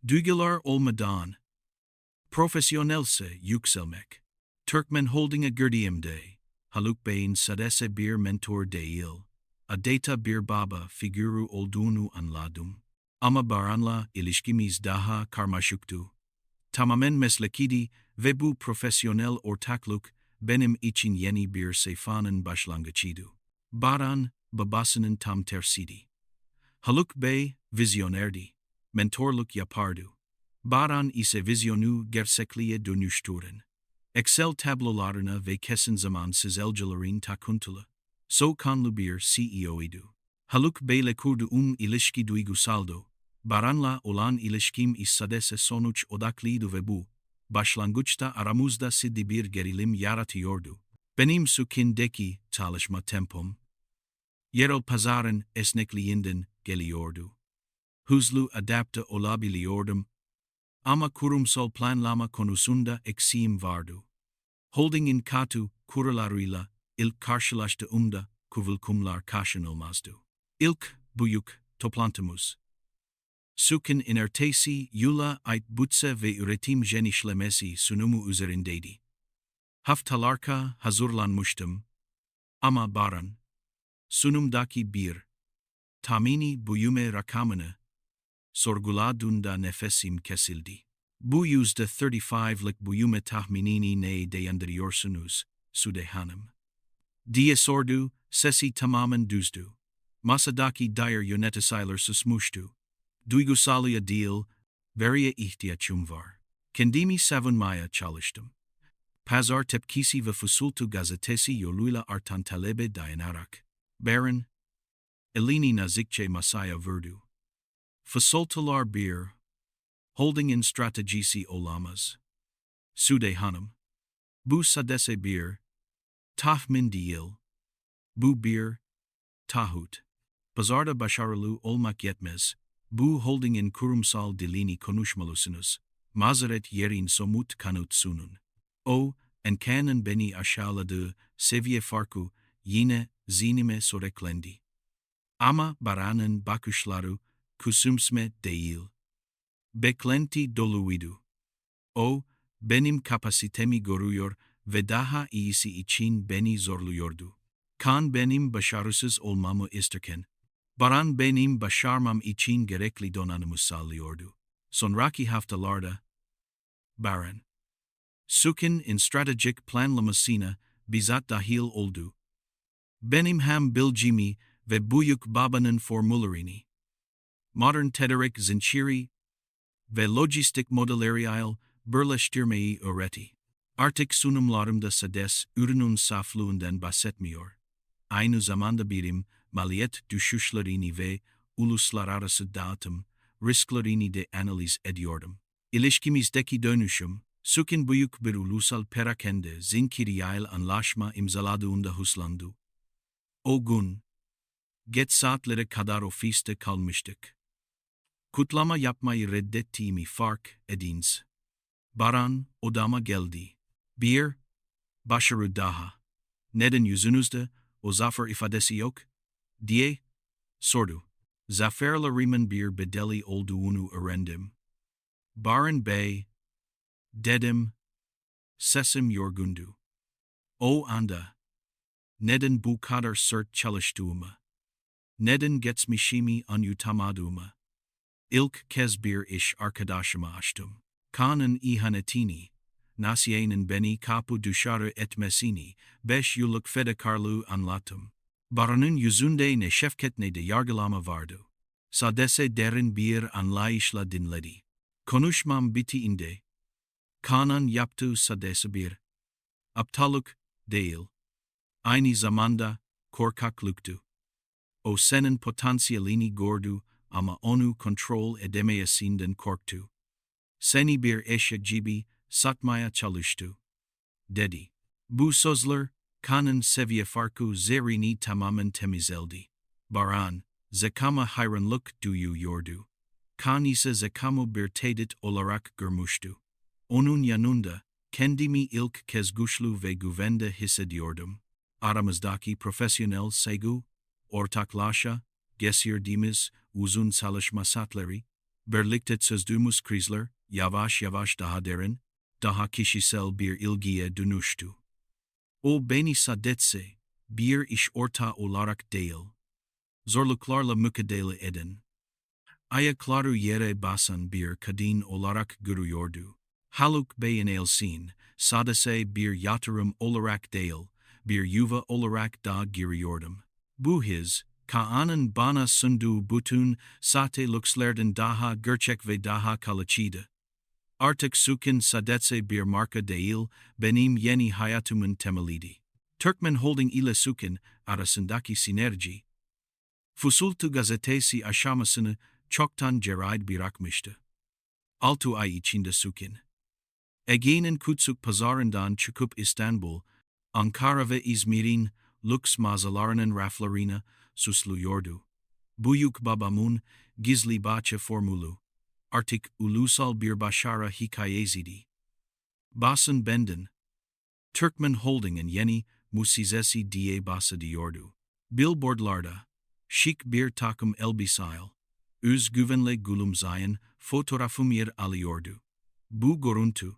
Duygular olmadan, profesyonelse yükselmek. Türkmen Holding'e girdiğimde, Haluk Bey'in sadece bir mentor değil, adeta bir baba figürü olduğunu anladım. Ama Baran'la ilişkimiz daha karmaşıktı. Tamamen meslekiydi ve bu profesyonel ortaklık benim için yeni bir sayfanın başlangıcıydı. Baran, babasının tam tersiydi. Haluk Bey, vizyonerdi. Mentorluk yapardı. Baran ise vizyonu gerçekliğe dönüştüren. Excel tablolarına ve kesin zamansız elcilerin takıntılı. Soğukkanlı bir CEO'ydu. Haluk Bey'le kurduğum ilişki duygusaldı. Baran'la olan ilişkim sadece sonuç odaklıydı ve bu, başlangıçta aramızda ciddi bir gerilim yaratıyordu. Benim Sukin'deki çalışma tempom, yerel pazarın esnekliğinden geliyordu. Hızlı adapte olabiliyordum. Ama kurumsal planlama konusunda eksiğim vardı. Holding'in katı kurallarıyla ilk karşılaştığımda kıvılcımlar kaçınılmazdı. İlk büyük toplantımız. Sukin ertesi yıla ait bütçe ve üretim genişlemesi sunumu üzerindeydi. Haftalarca hazırlanmıştım. Ama Baran, sunumdaki bir tahmini büyüme rakamını sorguladığında nefesim kesildi. Bu %35'lık büyüme tahminini neye dayandırıyorsunuz, Sude Hanım? Diye sordu, sesi tamamen düzdü. Masadaki diğer yöneticiler susmuştu. Duygusalıya değil, veriye ihtiyacım var. Kendimi savunmaya çalıştım. pazar tepkisi ve fısıltı gazetesi yoluyla artan talebe dayanarak, Baron, elini nazikçe masaya vurdu. Fısıltılar bir, holdingin stratejisi olamaz. Sude Hanım, bu sadece bir, tahmin değil, bu bir, tahut. Pazarda başarılı olmak yetmez, bu holdingin kurumsal dilini konuşmalısınız. Mazeret yerin somut kanıt sunun. O, enkanın beni aşağıladığı seviyefarki yine zihnime sürüklendi. Ama Baran'ın bakışları küçümseme değil, beklenti doluydu. O, benim kapasitemi görüyor ve daha iyisi için beni zorluyordu. Kan benim başarısız olmamı isterken, Baran benim başarmam için gerekli donanımı sağlıyordu. Sonraki haftalarda, Baran, Sukin stratejik planlamasına bizzat dahil oldu. Benim hem bilgimi ve büyük babanın formüllerini, modern tedarik zinciri ve lojistik modelleriyle birleştirmeyi öğretti. Artık sunumlarımda sadece ürünün saflığından bahsetmiyor. Aynı zamanda birim, maliyet düşüşlerini ve uluslararası dağıtım risklerini de analiz ediyordum. İlişkimizdeki dönüşüm, Sukin büyük bir ulusal perakende zinciriyle anlaşma imzaladığında hızlandı. O gün, geç saatlere kadar ofiste kalmıştık. Kutlama yapmayı reddettiğimi fark ediniz. Baran odama geldi. Bir, başarı daha. Neden yüzünüzde o zafer ifadesi yok? Diye sordu. Zaferlerimin bir bedeli olduğunu öğrendim. Baran Bey, dedim, sesim yorgundu. O anda, neden bu kadar sert çalıştığımı, neden geçmişimi anlatamadığımı, ilk kez bir iş arkadaşıma açtım. Kanın ihanetini, Nasiye'nin beni kapı dışarı etmesini, 5 yıllık fedakarlığı anlattım. Baran'ın yüzünde ne şefkat ne de yargılama vardı. Sadece derin bir anlayışla dinledi. Konuşmam bittiğinde, Kanan yaptığı sadece bir aptallık değil, aynı zamanda korkaklıktı. O senin potansiyelini gördü ama onu kontrol edemeyesinden korktu. Seni bir eşek gibi satmaya çalıştı, dedi. Bu sözler, Kan'ın seviyefarki zerini tamamen temizledi. Baran, zekama hayranlık duyuyordu. Kan ise zekamı bir tehdit olarak görmüştü. Onun yanında, kendimi ilk kez güçlü ve güvende hissediyordum. Aramızdaki profesyonel sevgi, ortaklaşa, geçirdiğimiz uzun çalışma saatleri, birlikte çözdüğümüz krizler, yavaş yavaş daha derin, daha kişisel bir ilgiye dönüştü. O beni sadece bir iş ortağı olarak değil, zorluklarla mücadele eden, ayakları yere basan bir kadın olarak görüyordu. Haluk beğenilsin, sadece bir yatırım olarak değil, bir yuva olarak da giriyordum. Bu his, Kaan'ın bana sunduğu bütün sahte lükslerden daha gerçek ve daha kalıcıydı. Artık Sukin sadece bir marka değil, benim yeni hayatımın temeliydi. Türkmen Holding ile Sukin arasındaki sinerji, fısıltı gazetesi aşamasını çoktan geride bırakmıştı. 6 ay içinde Sukin, Ege'nin küçük pazarından çıkıp İstanbul, Ankara ve İzmir'in lüks mağazalarının raflarına süslüyordu. Büyük babamın gizli bahçe formülü, artık ulusal bir başarı hikayesiydi. Basın benden, Türkmen Holding'in yeni mucizesi diye bahsediyordu. Billboardlarda, şık bir takım elbiseyle, özgüvenle gülümseyen fotoğrafım yer alıyordu. Bu görüntü,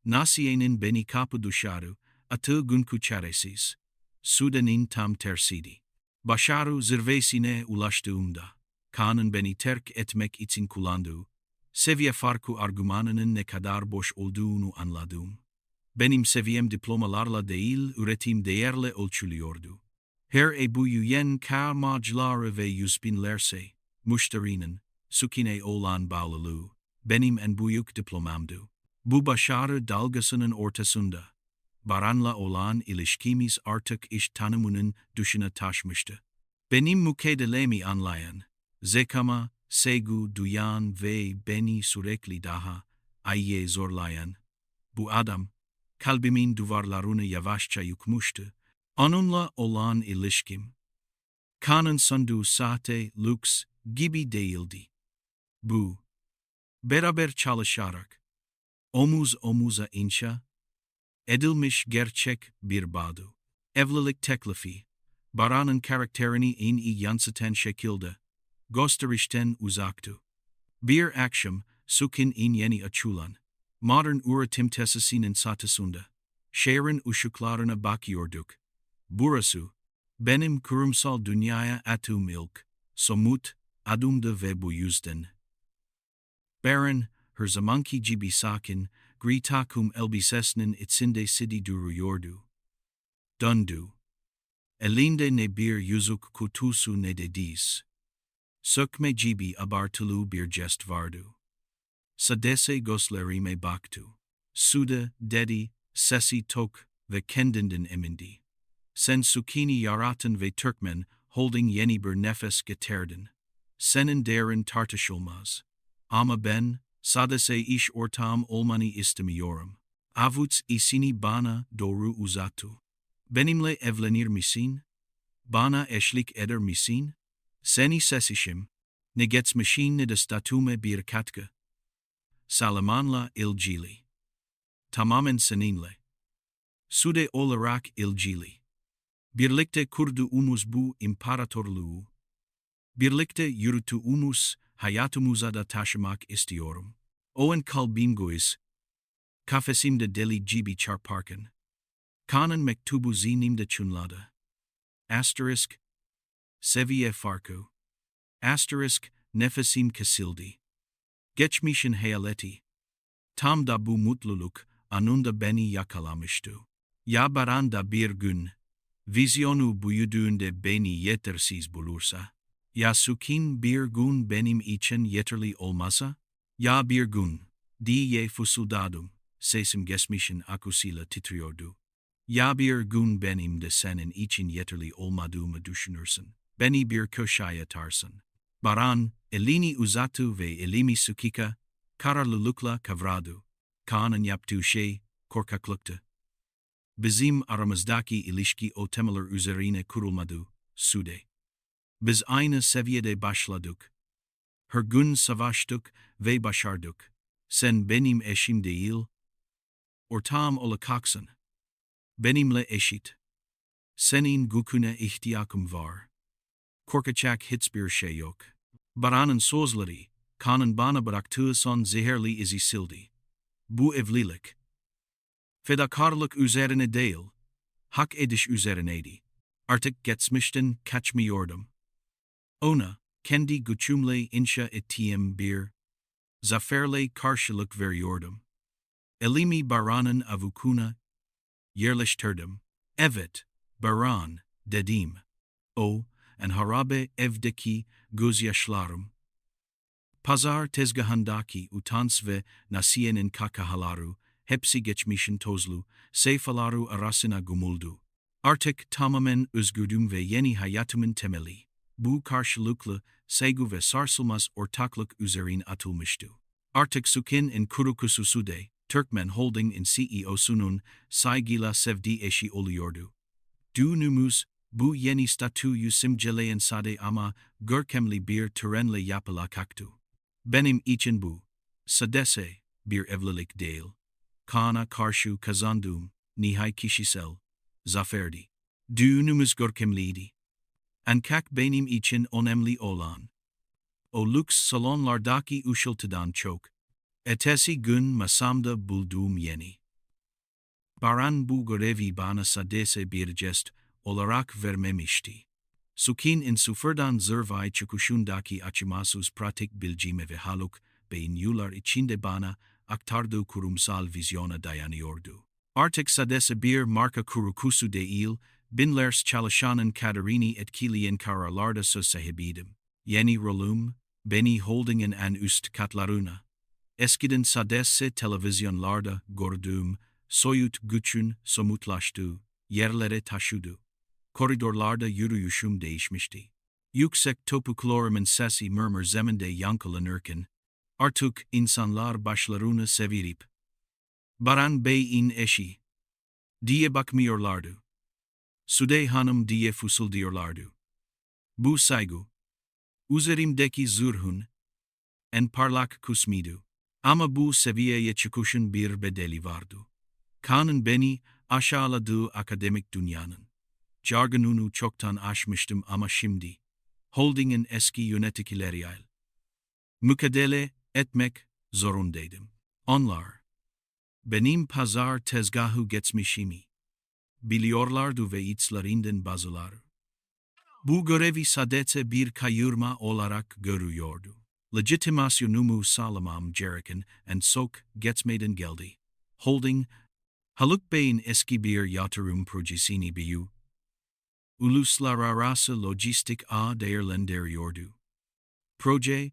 Nasiye'nin beni kapı dışarı attığı günkü çaresiz, Sudan'ın tam tersiydi. Başarı zirvesine ulaştığımda, Kaan'ın beni terk etmek için kullandığı, seviyefarki argümanının ne kadar boş olduğunu anladım. Benim seviyem diplomalarla değil, üretim değerle ölçülüyordu. Her büyüyen kârmacıları ve yüz binlerce, müşterinin, Sukin'e olan bağlılığı, benim en büyük diplomamdı. Bu başarı dalgasının ortasında, Baran'la olan ilişkimiz artık iş tanımının dışına taşmıştı. Benim mücadelemi anlayan, zekama, sevgi duyan ve beni sürekli daha iyiye zorlayan bu adam, kalbimin duvarlarını yavaşça yıkmıştı. Onunla olan ilişkim, kanın sunduğu sahte, lüks gibi değildi. Bu, beraber çalışarak, omuz omuza inşa edilmiş gerçek bir bağdı. Evlilik teklifi, Baran'ın karakterini en iyi yansıtan şekilde gösterişten uzaktı. Bir akşam, sukin yeni açılan, modern üretim tesisinin satısında, şehrin ışıklarına bakıyorduk. Burası, benim kurumsal dünyaya attığım ilk, somut adımdı ve bu yüzden. Baran, her zamanki gibi sakin, gri takım elbisesinin içinde sizi duruyordu. Döndü. Elinde ne bir yüzük kutusu ne de diz. Sökme gibi abartılı bir jest vardı. Sadece gözlerime baktı. Suda, dedi, sesi tok ve kendinden emindi. Sen sukini yaratan ve Türkmen, holding yeni bir nefes geterdin. Senin derin tartışılmaz. Ama ben, sadece iş ortağım olmanı istemiyorum. Avuç isini bana doğru uzattı. Benimle evlenir misin? Bana eşlik eder misin? Seni sesişim, ne geçmişin ne de statüme bir katkı. Salamanla ilgili. Tamamen seninle. Sude olarak ilgili. Birlikte kurduğumuz bu imparatorluğu, birlikte yürüttüğümüz hayatımıza da taşımak istiyorum. O an kalbim göğüs, kafesimde deli gibi çarparken, kanın mektubu zihnimde çınladı. Asterisk, seviyefarki. Asterisk, nefesim kesildi. Geçmişin hayaleti. Tam da bu mutluluk, anında beni yakalamıştı. Ya Baran da bir gün, vizyonu büyüdüğünde beni yetersiz bulursa, ya sukin bir gün benim için yeterli olmasa, ya bir gün, diye fısıldadım, sesim geçmişin akısıyla titriyordu. Ya bir gün benim de senin için yeterli olmadığımı düşünürsün, beni bir köşeye atarsın. Baran, elini uzattı ve elimi sukika, kararlılıkla kavradı. Kaan'ın yaptığı şey, korkaklıktı. Bizim aramızdaki ilişki o temeller üzerine kurulmadı, Sude. Biz aynı seviyede başladık. Her gün savaştık ve başardık. Sen benim eşim değil, ortağım olacaksın. Benimle eşit. Senin gücüne ihtiyacım var. Korkacak hiçbir şey yok. Baran'ın sözleri, Kaan'ın bana bıraktığı son zehirli izi sildi. Bu evlilik, fedakarlık üzerine değil, hak ediş üzerineydi. Artık geçmişten kaçmıyordum. Ona, kendi gücümle inşa ettiğim bir zaferle karşılık veriyordum. Elimi Baran'ın avukuna yerleştirdim. Evet, Baran, dedim. O, en harabe evdeki gözyaşlarım. Pazar tezgahındaki utans ve nasiyenin kakahaları, hepsi geçmişin tozlu, sayfaları arasına gömüldü. Artık tamamen özgürdüm ve yeni hayatımın temeli, bu karşılıklı, sevgi ve sarsılmaz ortaklık üzerine atılmıştı. Artık sukin kurukusu Sude, Türkmen Holding'in CEO'sunun saygıyla sevdiği eşi oluyordu. Düğünümüz, bu yeni statüyü simgeleyen sade ama görkemli bir törenle yapılacaktı. Benim için bu, sadece bir evlilik değil. Kaan'a karşı kazandığım nihai kişisel zaferdi. Düğünümüz görkemliydi. Ancak benim için önemli olan, o lüks salonlardaki ışıltıdan çok, ertesi gün masamda bulduğum Yeni. Baran bu görevi bana sadece bir jest olarak vermemişti. Sukin sıfırdan zirveye çıkışındaki açımasız pratik bilgime ve haluk beyin yıllar içinde bana aktardığı kurumsal vizyona dayanıyordu. Artık sadece bir marka kurukusu değil, binlerce çalışanın kaderini etkileyen kararlarda söz sahibiydim. Yeni rolüm, beni holdingin en üst katlarına. Eskiden sadece televizyonlarda gördüğüm soyut gücün somutlaştığı yerlere taşıdı. Koridorlarda yürüyüşüm değişmişti. Yüksek topuklarımın sesi murmur zeminde yankılanırken, artık insanlar başlarını sevirip, Baran Bey'in eşi diye bakmıyorlardı. Sude Hanım diye fısıldıyorlardı. Bu saygı, üzerimdeki zırhın en parlak kısmıydı. Ama bu seviyeye çıkışın bir bedeli vardı. Kan'ın beni aşağıladığı akademik dünyanın jargonunu çoktan aşmıştım ama şimdi, holdingin eski yöneticileriyle mücadele etmek zorundaydım. Onlar, benim pazar tezgahı geçmişimi biliyorlardı ve içlerinden bazıları bu görevi sadece bir kayırma olarak görüyordu. Legitimasyonumu sağlamam gereken en sok geçmeden geldi. Holding, Haluk Bey'in eski bir yatırım projesini büyü, uluslararası lojistik ağ değerlendiriyordu. Proje,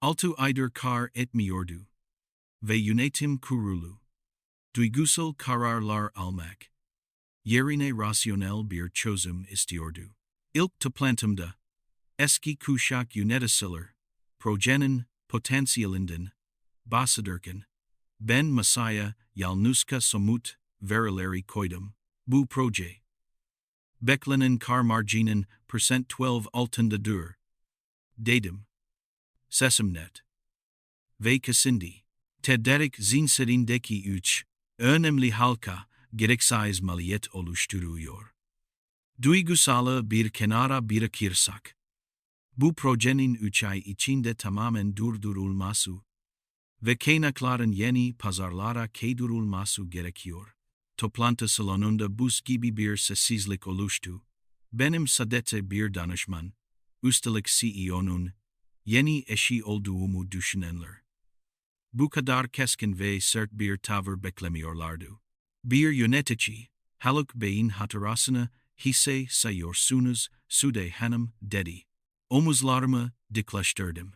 6 aydır kar etmiyordu ve yönetim kurulu, duygusal kararlar almak yerine rasyonel bir çözüm istiyordu. İlk toplantımda, eski kuşak yöneticiler, projenin potansiyelinden bahsederken, ben masaya yalnızca somut verileri koydum. Bu proje, beklenen kar marjinin %12 altındadır, dedim. Sesim net ve kesindi. Tedarik zincirindeki 3 önemli halka gereksiz maliyet oluşturuyor. Duygusalı bir kenara bırakırsak, bu projenin 3 ay içinde tamamen durdurulması ve kaynakların yeni pazarlara kaydırılması gerekiyor. Toplantı salonunda buz gibi bir sessizlik oluştu. Benim sadece bir danışman, üstelik CEO'nun yeni eşi olduğumu düşünenler bu kadar keskin ve sert bir tavır beklemiyorlardı. Bir yönetici, Haluk Bey'in hatırasını hisse sayıyorsunuz Sude Hanım dedi. Omuzlarımı dikleştirdim.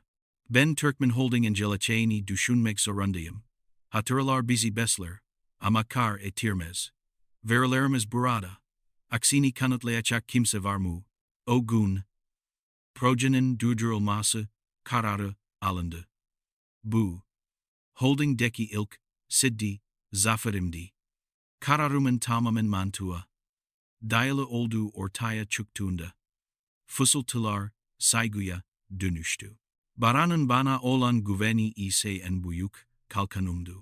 Ben Türkmen Holding'in geleceğini düşünmek zorundayım. Hatırlar bizi besler ama kar ettirmez. Verilerimiz burada. Aksini kanıtlayacak kimse var mı? O gün, projenin durdurulması kararı alındı. Bu, Holding'deki ilk, sizi, zaferimdi. Kararımın tamamen mantua. Dayalı olduğu ortaya çıktığında, fısıltılar saygıya dönüştü. Baran'ın bana olan güveni ise en büyük kalkanımdı.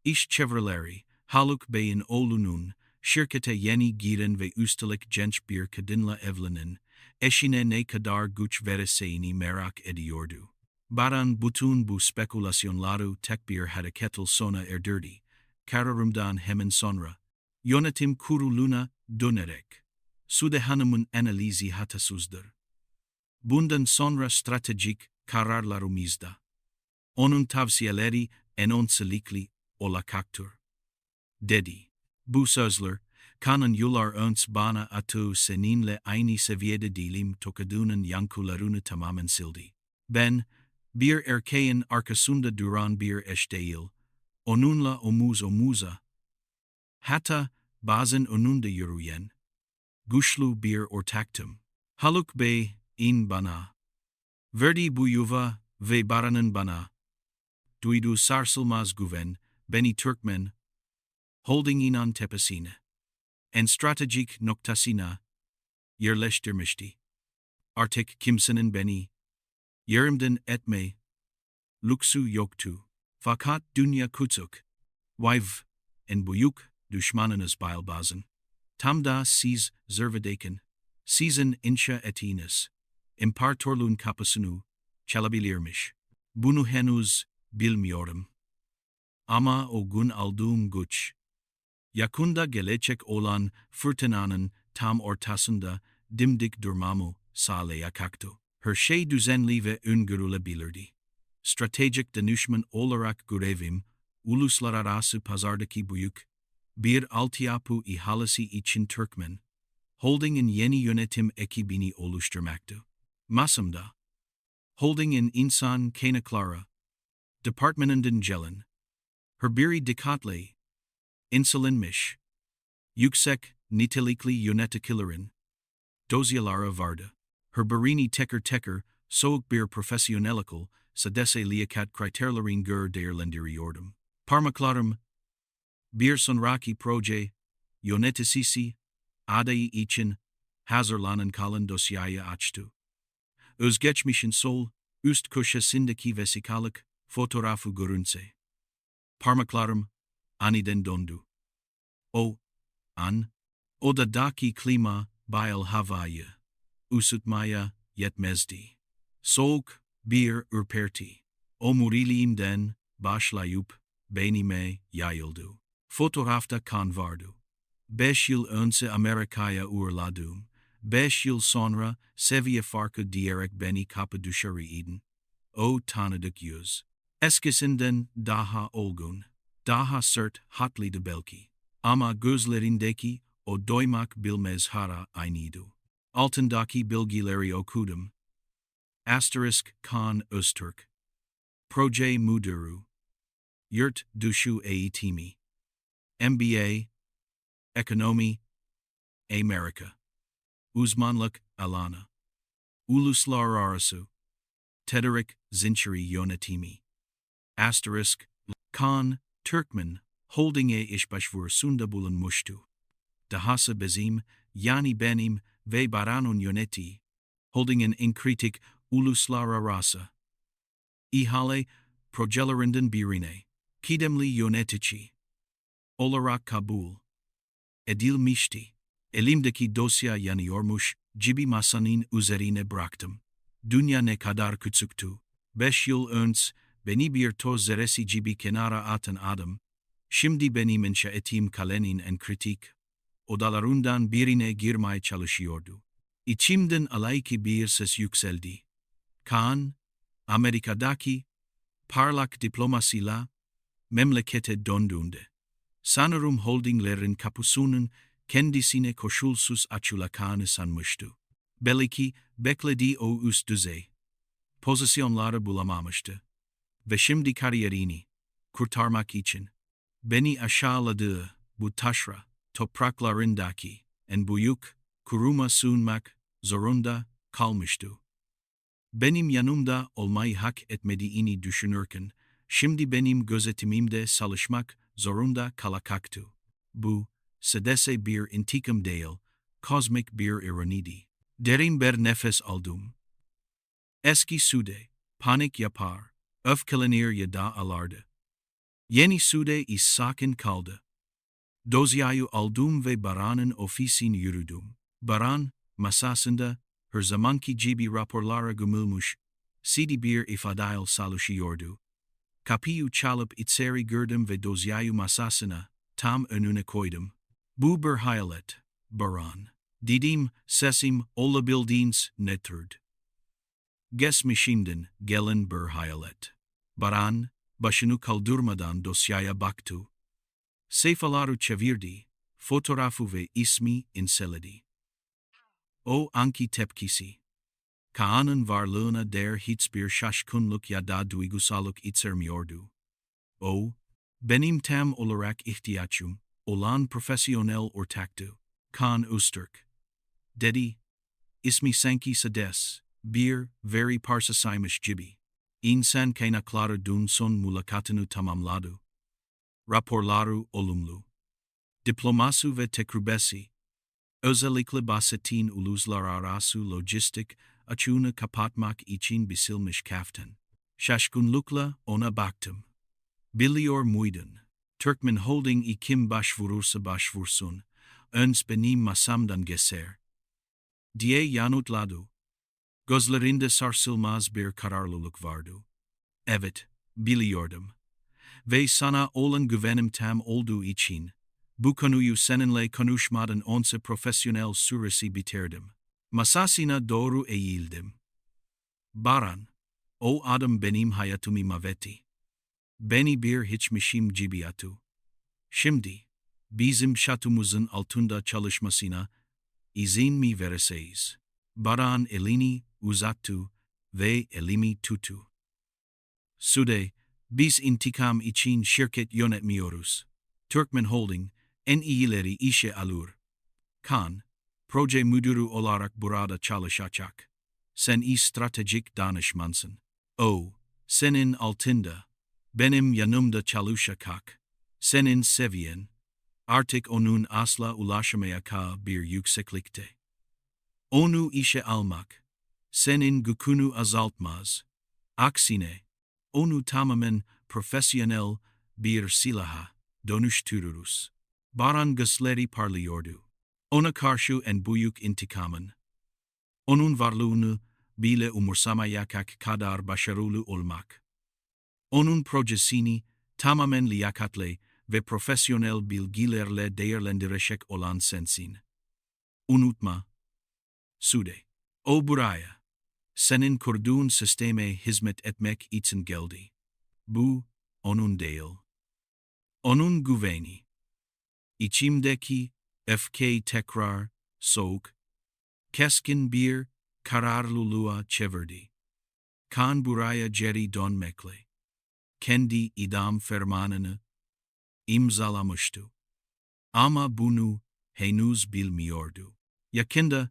İş çevreleri, Haluk Bey'in oğlunun, şirkete yeni giren ve üstelik genç bir kadınla evlenen, eşine ne kadar güç vereceğini merak ediyordu. Baran bütün bu spekülasyonları tek bir hareketle sona erdirdi. Kararımdan hemen sonra, yönetim kuruluna dönerek, Sude Hanım'ın analizi hatasızdır. Bundan sonra stratejik kararlarımızda, onun tavsiyeleri en öncelikli olacaktır, dedi. Bu sözler, kanın yıllar önce bana attığı seninle aynı seviyede değilim tokadığının yankılarını tamamen sildi. Ben, bir erkeğin arkasında duran bir eş değil, onunla omuz omuza, hatta bazen önünde yürüyen, güçlü bir ortaktım. Haluk Bey, in bana, verdi bu yuva ve Baran'ın bana, duyduğu sarsılmaz güven, beni Türkmen, Holding'in tepesine, en stratejik noktasına, yerleştirmişti. Artık kimsenin beni, yerimden etme, lüksü yoktu. Fakat dünya küçük, vayv, en büyük düşmanınız bazen. Tam da siz zirvedeyken, sizin inşa ettiğiniz, imparatorluğun kapısını çalabilirmiş. Bunu henüz bilmiyorum. Ama o gün aldığım güç, yakında gelecek olan fırtınanın tam ortasında dimdik durmamı sağlayacaktı. Her şey düzenli ve öngörülebilirdi. Stratejik danışman olarak görevim, uluslararası pazardaki büyük bir altyapı ihalesi için Türkmen Holding'in yeni yönetim ekibini oluşturmaktı. Masamda, Holding'in insan kaynakları departmanından gelen, her biri dikkatle insulinmiş. Yüksek, nitelikli yöneticilerin dosyaları vardı. Her teker teker, soğuk bir profesyonelikal, sadece liyakat kriterlerin göre değerlendiriyordum. Parmaklarım, bir sonraki proje, yöneticisi, adayı için, hazırlanan kalan dosyayı açtı. Özgeçmişin sol, üst köşesindeki vesikalık, fotoğrafı görünse. Parmaklarım, aniden dondu. Odadaki klima, bayıl havayı, ısıtmaya yetmezdi. Soğuk, bir ürperti. Omuriliğimden, başlayıp, beynime yayıldı. Fotoğrafta kan vardı. 5 yıl önce Amerika'ya uğurladım. 5 yıl sonra, seviyefarki diyerek beni kapı dışarı idin. O tanıdık yüz. Eskisinden daha olgun, daha sert hatlıydı belki. Ama gözlerindeki o doymak bilmez hara aynıydı. Altındaki bilgileri okudum. Asterisk kan Öztürk. Proje müdürü. Yurt dışı eğitimi. MBA. Ekonomi. Amerika. Uzmanlık alana. Uluslararası. Tedarik zinciri yönetimi. Asterisk. Kan, Türkmen, Holding'e iş başvurusunda bulunmuştu. Dahası bizim, yani benim ve Baran'ın yönettiği, Holding'in en kritik uluslararası ihale projelerinden birine, kıdemli yönetici olarak kabul edilmişti. Elimdeki dosya yanıyormuş gibi masanın üzerine bıraktım. Dünya ne kadar küçüktü. 5 yıl önce beni bir toz zerresi gibi kenara atan adam, şimdi benim inşa ettiğim kalenin en kritik odalarından birine girmeye çalışıyordu. İçimden alayki bir ses yükseldi. Kaan, Amerika'daki parlak diplomasıyla memlekete döndüğünde, sanırım holdinglerin kapısının kendisine koşulsuz açılacağını sanmıştı. Belki beklediği o üst düzey pozisyonları bulamamıştı. Ve şimdi kariyerini kurtarmak için beni aşağıladığı bu taşra topraklarındaki en büyük kuruma sığınmak zorunda kalmıştı. Benim yanımda olmayı hak etmediğini düşünürken, şimdi benim gözetimimde çalışmak zorunda kalacaktı. Bu, sadece bir intikam değil, kozmik bir ironiydi. Derin bir nefes aldım. Eski Sude, panik yapar, öfkelenir ya da alardı. Yeni Sude sakin kaldı. Dosyayı aldım ve Baran'ın ofisine yürüdüm. Baran, masasında, her zamanki gibi raporlara gömülmüş, sidi bir ifadeyle çalışıyordu. Kapıyı çalıp içeri girdim ve dosyayı masasına, tam önüne koydum. Bu bir hayalet, Baran. Dedim, sesim olabildiğince netird. Geçmişimden gelen bir hayalet. Baran, başını kaldırmadan dosyaya baktı. Sayfaları çevirdi, fotoğrafı ve ismi inceledi. O anki tepkisi. Kaan'ın varlığına der hiçbir şaşkınlık ya da duygusallık içermiyordu. O, benim tam olarak ihtiyacım olan profesyonel ortaktı. Kaan Öztürk. Dedi, ismi sanki sades, bir, very parsasaymış gibi. İnsan kaynakları dün son mülakatını tamamladı. Raporları olumlu. Diploması ve tecrübesi. Özellikle bahsettiğin uluslararası lojistik açığını kapatmak için biçilmiş kaftan. Şaşkınlıkla ona baktım. Biliyor muydun? Türkmen Holding kim başvurursa başvursun, önce benim masamdan geçer diye yanıtladı. Gözlerinde sarsılmaz bir kararlılık vardı. Evet, biliyordum. Ve sana olan güvenim tam olduğu için, bu konuyu seninle konuşmadan onse profesyonel süresi bitirdim. Masasına doğru eğildim. Baran, o adam benim hayatımı mahvetti. Beni bir hiçmişim gibi attı. Şimdi, bizim şatomuzun altında çalışmasına izin mi vereceğiz? Baran elini uzattı ve elimi tuttu. Sude, biz intikam için şirket yönetmiyoruz. Türkmen Holding, en iyileri işe alır. Kan, proje müdürü olarak burada çalışacak. Sen iyi stratejik danışmansın. O, senin altında. Benim yanımda çalışacak. Senin seviyen, artık onun asla ulaşamayacağı bir yükseklikte. Onu işe almak, senin gücünü azaltmaz. Aksine, onu tamamen profesyonel bir silaha dönüştürürüz. Baran gözleri parlıyordu. Ona karşı en büyük intikamın. Onun varlığını bile umursamayacak kadar başarılı olmak. Onun projesini tamamen liyakatli ve profesyonel bilgilerle değerlendirecek olan sensin. Unutma. Sude. O buraya. Senin kurduğun sisteme hizmet etmek için geldi. Bu, onun değil. Onun güveni. İçimdeki öfke tekrar, soğuk, keskin bir kararlılığa çevirdi. Kan buraya geri dönmekle. Kendi idam fermanını imzalamıştı. Ama bunu henüz bilmiyordu. Yakında,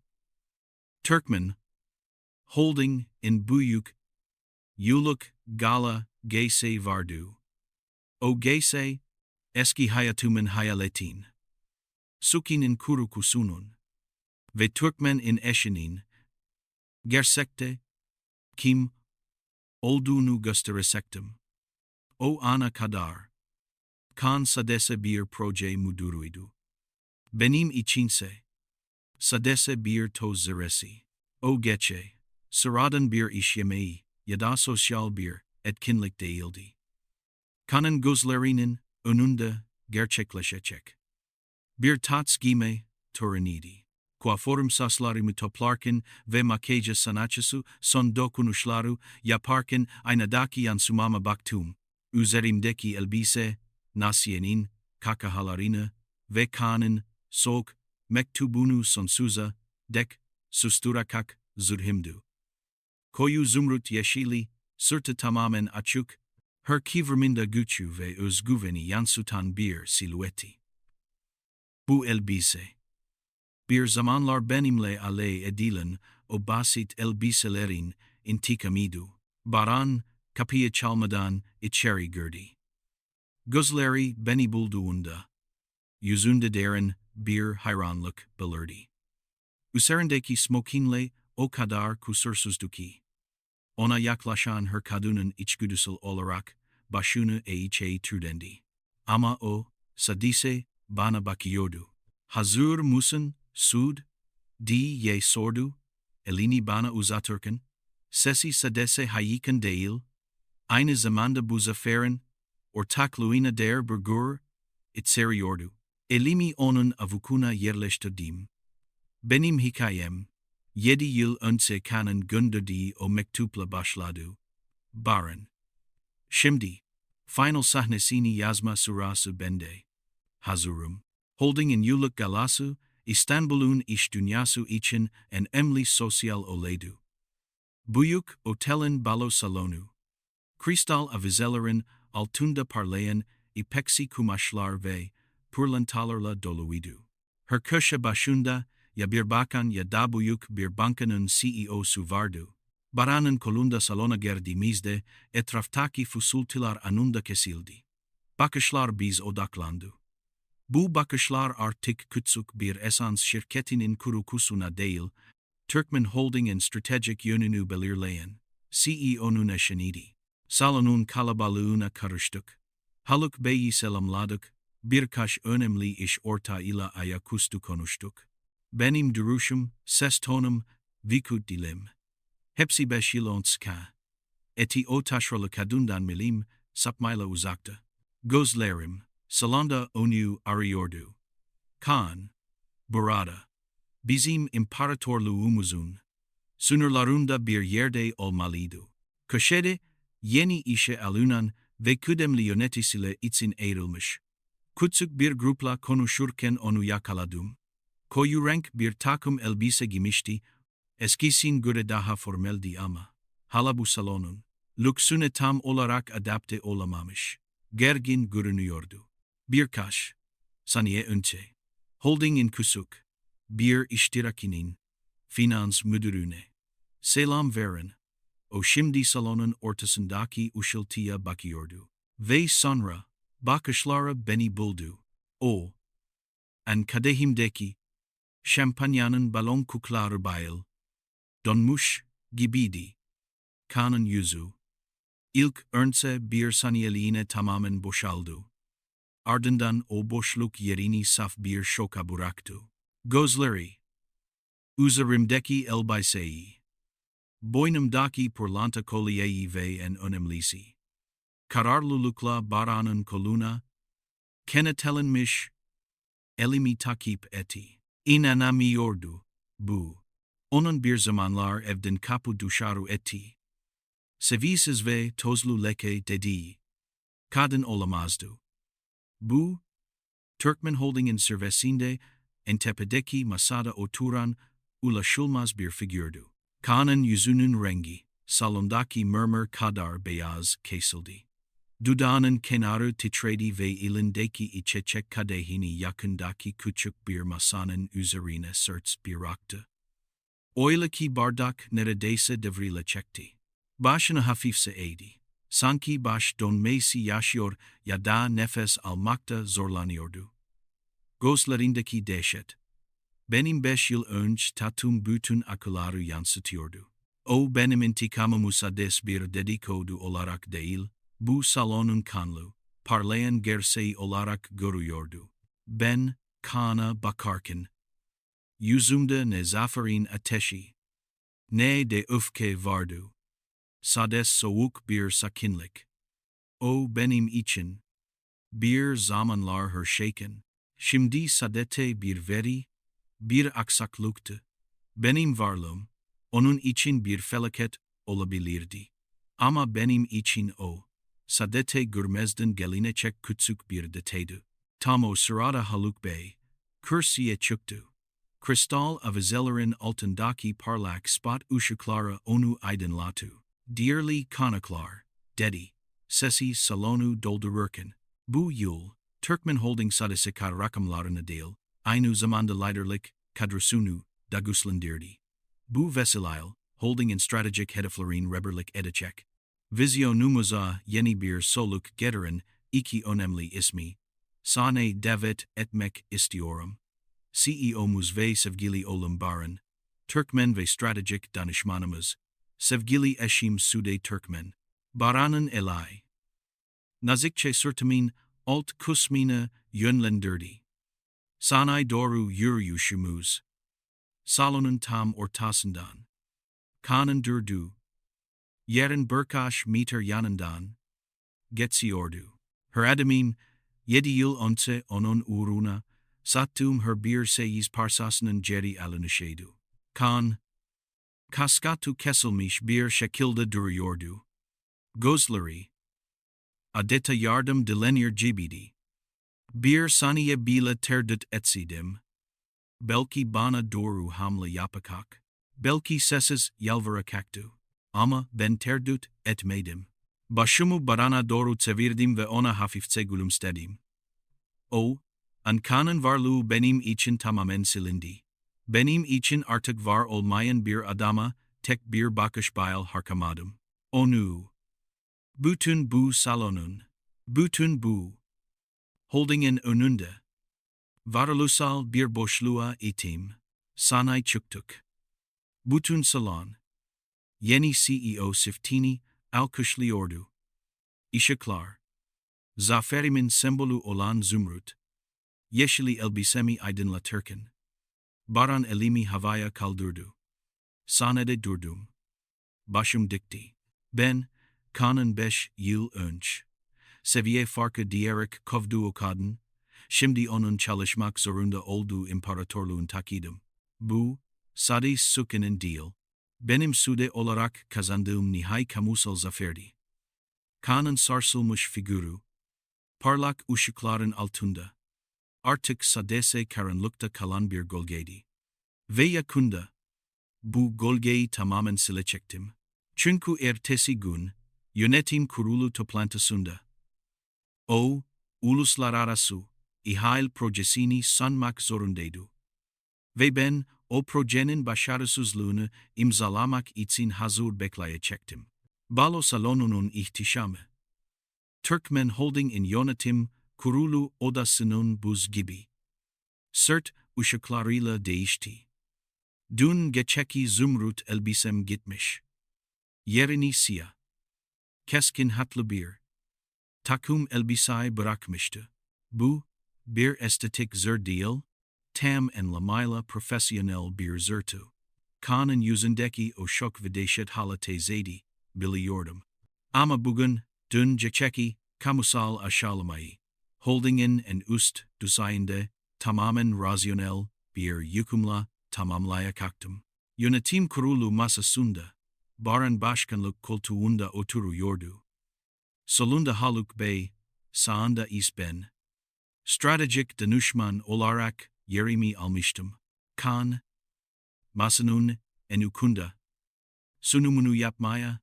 Türkmen Holding in büyük yıllık gala geyse vardı. O geyse, eski hayatımın hayaletin. Sukinin kurukusunun. Ve Türkmen in eşinin, gerçekte, kim olduğunu gösterecektim. O ana kadar, kan sadece bir proje müdürüydü. Benim içinse, sadece bir toz zerresi. O gece, sıradan bir iş yemeği ya da sosyal bir etkinlik değildi. Kanın gözlerinin önünde gerçekleşecek. Bir tats giyme töreniydi. Kuaförüm saçlarımı toplarken ve makyaj sanatçısı son dokunuşları yaparken aynadaki yansımama baktım. Üzerimdeki elbise, Nasiye'nin kahkahalarını ve Kaan'ın soğuk mektubunu sonsuza dek susturarak zırhımdı. Koyu zümrüt yeşili, sırtı tamamen açık, her kıvrımında güçlü ve özgüveni yansıtan bir silüeti. Bu elbise, bir zamanlar benimle alay edilen o basit elbiselerin intikamıydı. Baran, kapıyı çalmadan içeri girdi. Gözleri beni bulduğunda, yüzünde derin bir hayranlık belirdi. Üzerindeki smokinle o kadar kusursuzdu ki, ona yaklaşan her kadının içgüdüsel olarak başını eğeceği türdendi. Ama o, sadise bana bakıyordu. Hazır mısın, Sud? Diye sordu, elini bana uzatırken, sesi sadece hayikan değil, aynı zamanda bu zaferin, ortaklığına der bir içeriyordu. Elimi onun avukuna yerleştirdim. Benim hikayem, 7 yıl önce Kan'ın gönderdiği o mektupla başladı. Baran. Şimdi, final sahnesini yazma sırası bende. Hazırım. Holding'in yıllık galası, İstanbul'un iş dünyası için en önemli sosyal olaydı. Büyük otelin balo salonu. Kristal avizelerin altında parlayan ipeksi kumaşlar ve pırlantalarla doluydu. Her köşe başında ya bir bakan ya da büyük bir bankanın CEO'su vardı. Baran'ın kolunda salona girdiğimizde etraftaki fısıltılar anında kesildi. Bakışlar biz odaklandı. Bu bakışlar artık küçük bir esans şirketinin kurukusuna değil, Türkmen Holding'in stratejik yönünü belirleyen CEO'nun eşiniydi. Salonun kalabalığına karıştık. Haluk Bey'i selamladık, birkaç önemli iş ortağıyla ayaküstü konuştuk. Benim duruşum, ses tonum, vücut dilim. Hepsi 5 yıl önce. Eti o taşralı kadından milim, sapmayla uzakta. Gözlerim, salonda onu arıyordu. Kan, burada. Bizim imparatorluğumuzun sınırlarında bir yerde olmalıydı. Köşede, yeni işe alınan ve kıdemli yöneticisiyle için ayrılmış. Küçük bir grupla konuşurken onu yakaladım. Koyu renk bir takım elbise giymişti, eskisin göre daha formeldi ama. Hala bu salonun lüksüne tam olarak adapte olamamış. Gergin görünüyordu. Birkaç saniye önce. Holding'in kusuk. Bir iştirakinin finans müdürüne selam verin. O şimdi salonun ortasındaki ışıltıya bakıyordu. Ve sonra bakışları beni buldu. O an kadehimdeki şampanyanın balon kukları bayıl donmuş gibiydi. Kanın yüzü İlk önce bir saniyeliğine tamamen boşaldı. Ardından o boşluk yerini saf bir şoka bıraktı. Gözleri üzerimdeki elbiseyi, boynumdaki pırlanta kolyeyi ve en önemlisi, kararlılıkla baranın koluna, kenetlenmiş, elimi takip etti. İnanamıyordu bu. Onun bir zamanlar evden kapı dışarı etti. Seviyesiz ve tozlu leke dediği kadın olamazdı. Bu, Türkmen Holding'in servisinde en tepedeki masada oturan ulaşılmaz bir figürdü. Kanın yüzünün rengi, salondaki mırmır kadar beyaz kesildi. Dudağının kenarı titredi ve elindeki içecek kadehini yakındaki küçük bir masanın üzerine sırt bıraktı. Öyle ki bardak neredeyse devrilecekti. Başını hafifçe eğdi. Sanki baş dönmesi yaşıyor ya da nefes almakta zorlanıyordu. Gözlerindeki dehşet, benim 5 yıl önce tattığım bütün akılları yansıtıyordu. O benim intikamımı sades bir dedikodu olarak değil, bu salonun kanlı, parlayan gerçeği olarak görüyordu. Ben, kana bakarken, yüzümde ne zaferin ateşi, ne de öfke vardı. Sades soğuk bir sakinlik. O benim için, bir zamanlar her şeyken, şimdi sadece bir veri, bir aksaklıktı. Benim varlığım, onun için bir felaket olabilirdi. Ama benim için o, sadece görmezden gelinecek küçük bir detaydı. Tam o sırada Haluk Bey, kürsüye çıktı. Kristal avizelerin altındaki parlak spot ışıkları onu aydınlattı. Dearly konuklar, dedi, sesi salonu doldururken, bu yıl, Türkmen Holding sadece rakamlarına değil, aynı zamanda liderlik kadrosunu da güçlendirdi. Bu vesileyle, Holding'in stratejik hedeflerin rehberlik edecek. Vizyonumuza yeni bir soluk getiren iki önemli ismi, sahne davet etmek istiyorum. CEO'muz ve sevgili Oğlum Baran, Türkmen ve stratejik danışmanımız, sevgili eşim Sude Türkmen, Baran'ın elay. Nazikçe sırtımın alt kısmını yönlendirdi. Sanay doğru yürüyüşümüz, salonun tam ortasından. Kanın durdu. Yerin birkaç metre yanından geçiyordu. Her adımım, 7 yıl önce onun uğruna, sattığım her bir seyiz parsasının geri alınışıydı. Kan, kaskatu kesilmiş bir şekilde duruyordu. Gözleri, adeta yardım dilenir gibiydi. Bir saniye bile tereddüt etsedim, belki bana doğru hamle yapacak, belki sessiz yalvaracaktı. Ama ben tereddüt etmedim. Başımı Baran'a doğru çevirdim ve ona hafifçe gülümsedim. O, Ankan'ın varlığı benim için tamamen silindi. Benim için artık var olmayan bir adama tek bir bakış bayal harcamadım. Onu, bütün bu salonun, bütün bu Holding'in önünde, varoluşsal bir boşluğa ittim, sanayi çıktık. Bütün salon, Yeni CEO siftini alkışlıyordu. Işıklar, zaferimin sembolü olan zümrüt, yeşili elbisemi aydınlatırken, Baran elimi havaya kaldırdı. Sahnede durdum. Başım dikti. Ben, kanın 5 yıl önce, seviyefarki diyerek kovduğu kadın, şimdi onun çalışmak zorunda olduğu imparatorluğun takidim. Bu, sadece sukinin değil, benim Sude olarak kazandığım nihai kamusal zaferdi. Kanın sarsılmış figürü, parlak ışıkların altında, artık sadece karanlıkta kalan bir gölgeydi. Ve yakında, bu gölgeyi tamamen silecektim. Çünkü ertesi gün, yönetim kurulu toplantısında, o, uluslararası ihale projesini sunmak zorundaydı. Ve ben o projenin başarısızlığını imzalamak için hazır bekleyecektim. Balo salonunun ihtişamı. Türkmen Holding'in yönetim kurulu odasının buz gibi sert ışıklarıyla değişti. Dün geceki zümrüt elbisem gitmiş. Yerini siyah, keskin hatlı bir takım elbiseyi bırakmıştı. Bu, bir estetik zır değil, tam anlamıyla profesyonel bir zırtı. Kanın yüzündeki o şok ve dehşet halatezeydi, biliyordum. Ama bugün, dün geceki kamusal aşağılamayı, Holding'in en üst düzeyinde tamamen rasyonel bir yükümle tamamlayacaktım. Yönetim kurulu masasında, Baran başkanlık koltuğunda oturuyordu. Solunda Haluk Bey, sağında ben. Stratejik danışman olarak yerimi almıştım. Kan, masanın en ukunda sunumunu yapmaya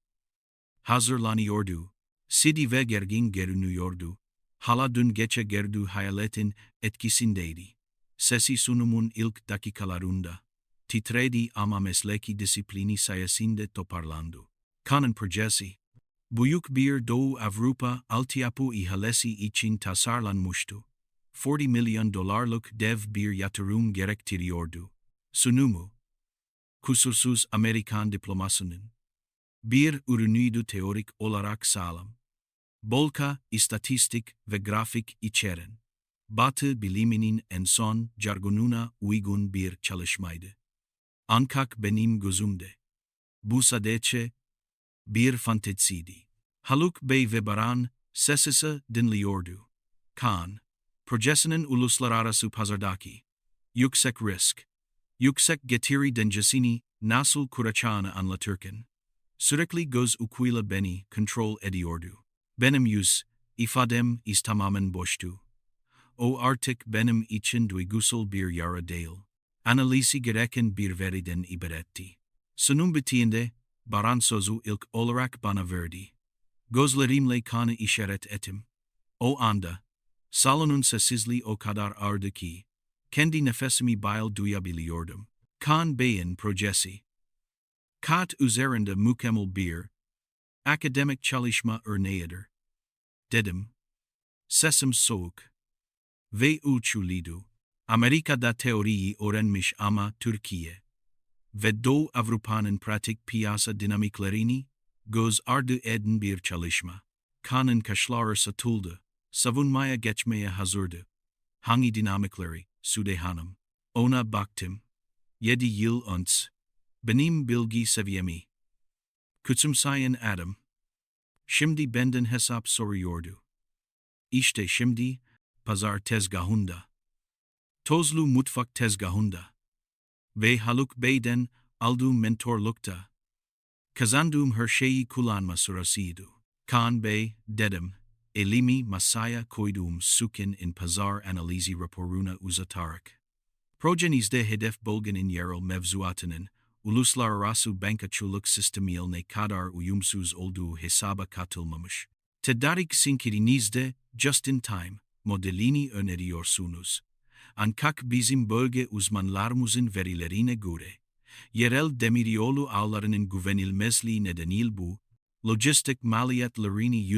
hazırlanıyordu. Ciddi ve gergin görünüyordu. Hala dün gece gördüğü hayaletin etkisindeydi. Sesi sunumun ilk dakikalarında titredi ama mesleki disiplini sayesinde toparlandı. Kanın projesi, büyük bir Doğu Avrupa altyapı ihalesi için tasarlanmıştı. 40 milyon dolarlık dev bir yatırım gerektiriyordu. Sunumu, kusursuz Amerikan diplomasının bir ürünüydü teorik olarak sağlam. Bolka, istatistik ve grafik içeren. Batı biliminin en son jargonuna uygun bir çalışmaydı. Ancak benim gözümde bu sadece bir fanteziydi. Haluk Bey ve Baran sessizce dinliyordu. Kan, projesinin uluslararası pazardaki yüksek risk, yüksek getiri dengesini nasıl kuracağını anlatırken, sürekli göz ucuyla beni kontrol ediyordu. Benim yüz ifadem tamamen boştu. O artık benim için duygusal bir yara değil, analizi gereken bir veriden ibaretti. Sunum bittiğinde, Baran sözü ilk olarak bana verdi. Gözlerimle kanı işaret ettim. O anda, salonun sessizliği o kadar ağırdı ki, kendi nefesimi bayıl duyabiliyordum. Kan Bey'in projesi. Kat üzerinde mükemmel bir akademik çalışma örneğidir, dedim. Sesim soğuk ve uçuluydu. Amerika'da teoriyi öğrenmiş ama Türkiye ve Doğu Avrupa'nın pratik piyasa dinamiklerini göz ardı eden bir çalışma. Kanın kaşları satıldı, savunmaya geçmeye hazırdı. Hangi dinamikleri, Sude Hanım? Ona baktım. 7 yıl önce, benim bilgi seviyemi küçümseyen adam, şimdi benden hesap soruyordu. İşte şimdi, pazar tezgahında, tozlu mutfak tezgahında ve Haluk Bey'den aldığım mentorlukta kazandığım her şeyi kullanma sırasıydı. Kan Bey, dedim, elimi masaya koyduğum sukin pazar analizi raporuna uzatarak. Projenizde hedef bölgenin yerel mevzuatının uluslararası bankacılık sistemiyle ne kadar uyumsuz olduğu hesaba katılmamış. Tedarik sinkirinizde just-in-time modelini öneriyorsunuz. Ancak bizim bölge uzmanlarımızın verilerine göre, yerel demiryolu ağlarının güvenilmezliği nedeniyle bu, lojistik maliyetlerini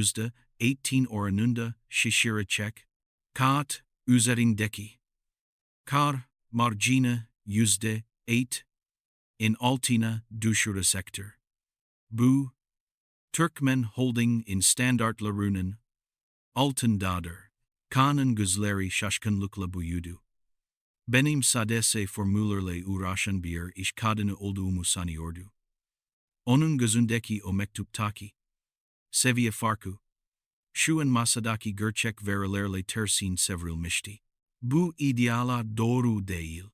%18 oranında şişirecek, kağıt üzerindeki kar marjını %8 in altına düşürecektir. Bu, Türkmen Holding'in standartlarının altındadır. Kanın gözleri şaşkınlıkla büyüdü. Benim sadece formüllerle uğraşan bir iş kadını olduğumu sanıyordu. Onun gözündeki o mektuptaki seviyefarki, şu an masadaki gerçek verilerle tersin çevrilmişti. Bu ideala doğru değil.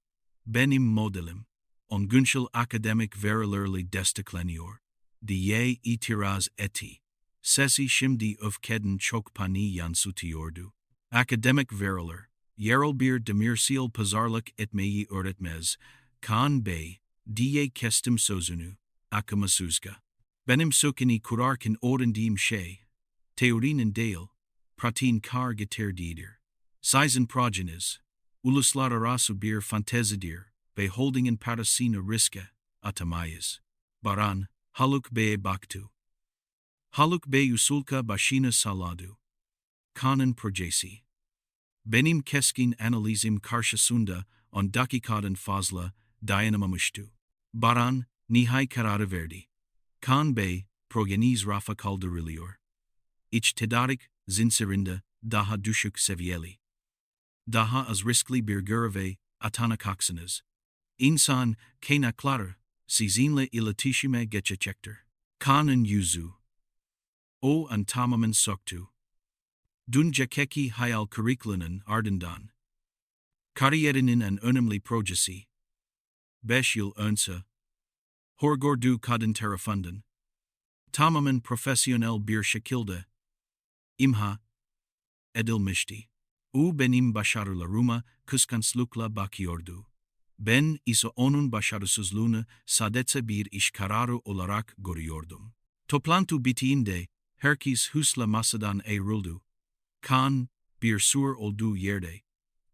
Benim modelim, on güncel akademik verilerle destekleniyor, diye itiraz etti. Sesi şimdi öfkeden çok pani yansıtıyordu. Akademik veriler, yerel bir demirsil pazarlık etmeyi öğretmez, Kan Bey, diye kestim sözünü, akamasuzga. Benim sokini kurarken öğrendiğim şey, teorinin değil, pratin kar getirdiğidir. Sizin projeniz, uluslararası bir fantezidir ve holdingin parasını riske atamayız. Baran, Haluk Bey'e baktı. Haluk Bey usulka başını salladı. Kanun projesi. Benim keskin analizim karşısında 10 dakikadan fazla dayanamamıştı. Baran, nihai kararı verdi. Kan Bey, projeniz rafa kaldırılıyor. İç tedarik zincirinde daha düşük seviyeli. Daha az riskli bir göreve atanakaksınız. İnsan kaynakları sizinle iletişime geçecektir. Kanun yüzü. O an tamamen soktu. Dünkeki hayal kırıklığının ardından. Kariyerinin en önemli projesi. 5 yıl önce. Horgordu kadın tarafından. Tamamen profesyonel bir şekilde. İmha edilmişti. O benim başarılarıma kıskançlıkla bakıyordu. Ben ise onun başarısızlığını sadece bir iş kararı olarak görüyordum. Toplantı bittiğinde herkes hızla masadan ayrıldı. Kan, bir sur olduğu yerde,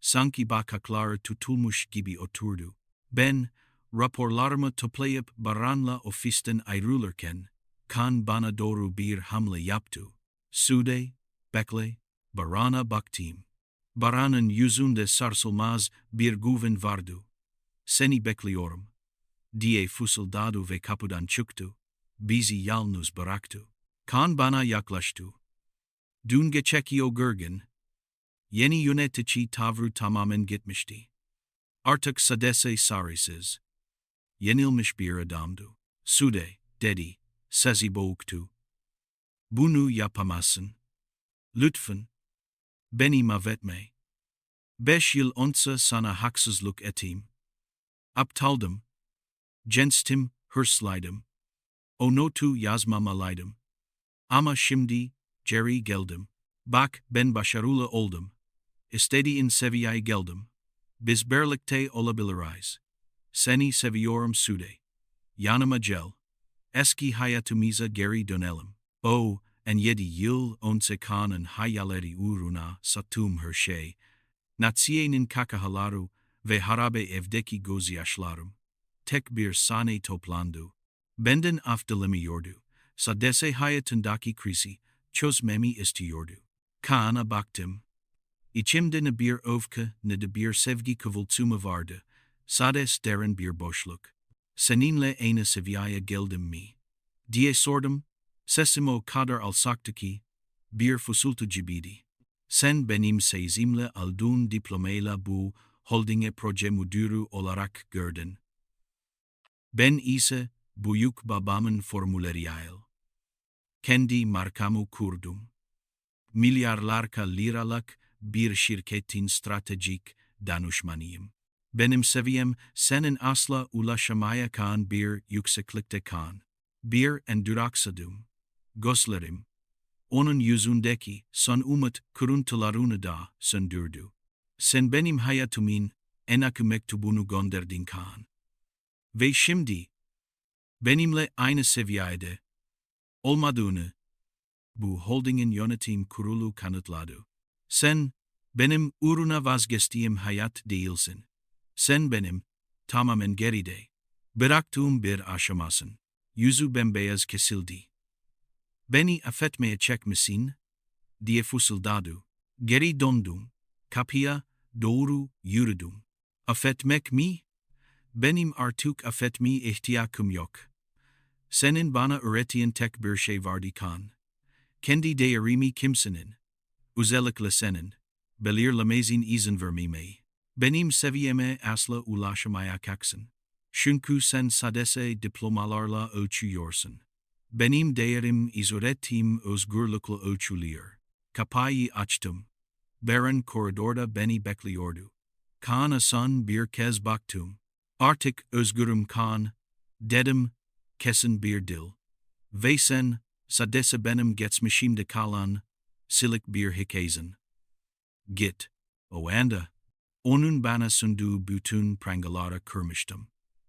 sanki bakaklar tutulmuş gibi oturdu. Ben, raporlarımı toplayıp Baran'la ofisten ayrılırken, Kan bana doğru bir hamle yaptı. Sude, bekle, Baran'a baktım. Baran'ın yüzünde sarsılmaz bir güven vardı. Seni bekliyorum, diye fısıldadı ve kapıdan çıktı. Bizi yalnız bıraktı. Kan bana yaklaştı. Dün geceki o gergin, yeni yönetici tavrı tamamen gitmişti. Artık sadece sarısız. Yenilmiş bir adamdı. Sude, dedi, sesi boğuktu. Bunu yapamazsın. Lütfen. Beni mahvetme. 5 yıl önce sana haksızlık ettim. Aptaldım. Censtim, hırslıydım. O notu yazmamalıydım. Ama şimdi, geri geldim. Bak, ben başarılı oldum. İstediğin seviyeye geldim. Biz birlikte olabiliriz. Seni seviyorum Sude. Yanıma gel. Eski hayatımıza geri dönelim. O, en 7 yıl önce Kan'ın hayalleri uğruna sattığım her şey. Natsiye'nin kakahaları ve harabe evdeki gözyaşlarım. Tek bir sahne toplandı. Benden af dilemiyordu. Sadece hayatındaki krizi çözmemi istiyordu. Kaan'a baktım. İçimde ne bir öfke ne de bir sevgi kıvılcımı vardı. Sadece derin bir boşluk. Seninle aynı seviyeye geldim mi? Diye sordum. Sesim o kadar alçaktı ki bir fısıltı gibiydi. Sen benim sayemde aldığın diplomayla bu holdinge proje müdürü olarak gördün. Ben ise büyük babamın formüleriyle kendi markamı kurdum. Milyarlarca liralık bir şirketin stratejik danışmanıyım. Benim seviyem senin asla ulaşamayacağın bir yükseklikte kan. Bir en duraksadım. Gözlerim, onun yüzündeki son umut kırıntılarını da söndürdü. Sen benim hayatımın en akı mektubunu gönderdin kan. Ve şimdi, benimle aynı seviyede olmadığını, bu holdingin yönetim kurulu kanıtladı. Sen, benim uğruna vazgeçtiğim hayat değilsin. Sen benim, tamamen geride, bıraktığım bir aşamasın. Yüzü bembeyaz kesildi. Beni affetmeyecek misin? Diye fısıldadı. Geri döndüm. Kapıya doğru yürüdüm. Affetmek mi? Benim artık affetmeye ihtiyacım yok. Senin bana öğrettiğin tek bir şey vardı kan. Kendi değerimi kimsenin, özellikle senin, belirlemezin izin vermemeye. Benim seviyeme asla ulaşamayacaksın. Çünkü sen sadece diplomalarla ölçüyorsun. Benim değerim öğrettiğim özgürlükle ölçülüyor. Kapıyı açtım. Baron koridorda beni bekliyordu. Kaan'a son bir kez baktım. Artık özgürüm Kaan, dedim, kesin bir dil. Ve sen, sadece benim geçmişimde kalan, silik bir hikayesin. Git, o anda. Onun bana sunduğu bütün prangalara kırmıştım.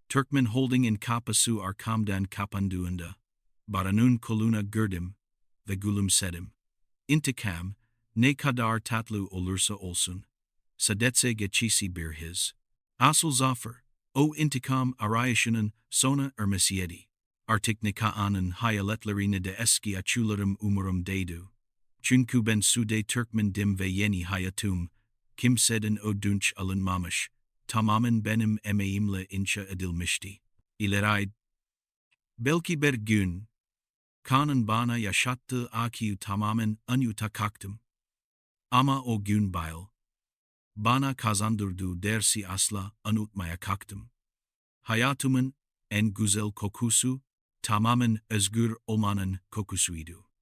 Türkmen Holding'in kapısı arkamdan kapandığında, Baran'ın koluna girdim ve gülümsedim. İntikam, Ne kadar tatlı olursa olsun. Sadetse geçisi bir his. Asıl zafer, o intikam arayışının sona ermesiydi. Artık nikahının hayaletlerini de eski açılarım umurumdaydı. Çünkü ben Sude Türkmendim ve yeni hayatım, kimseden ödünç alınmamış, tamamen benim emeğimle inşa edilmişti. İleride, belki bir gün, Kaan'ın bana yaşattığı akıyı tamamen unuta kalktım. Ama o gün bana kazandırdığı dersi asla unutmaya kalktım. Hayatımın en güzel kokusu, tamamen özgür olmanın kokusuydu.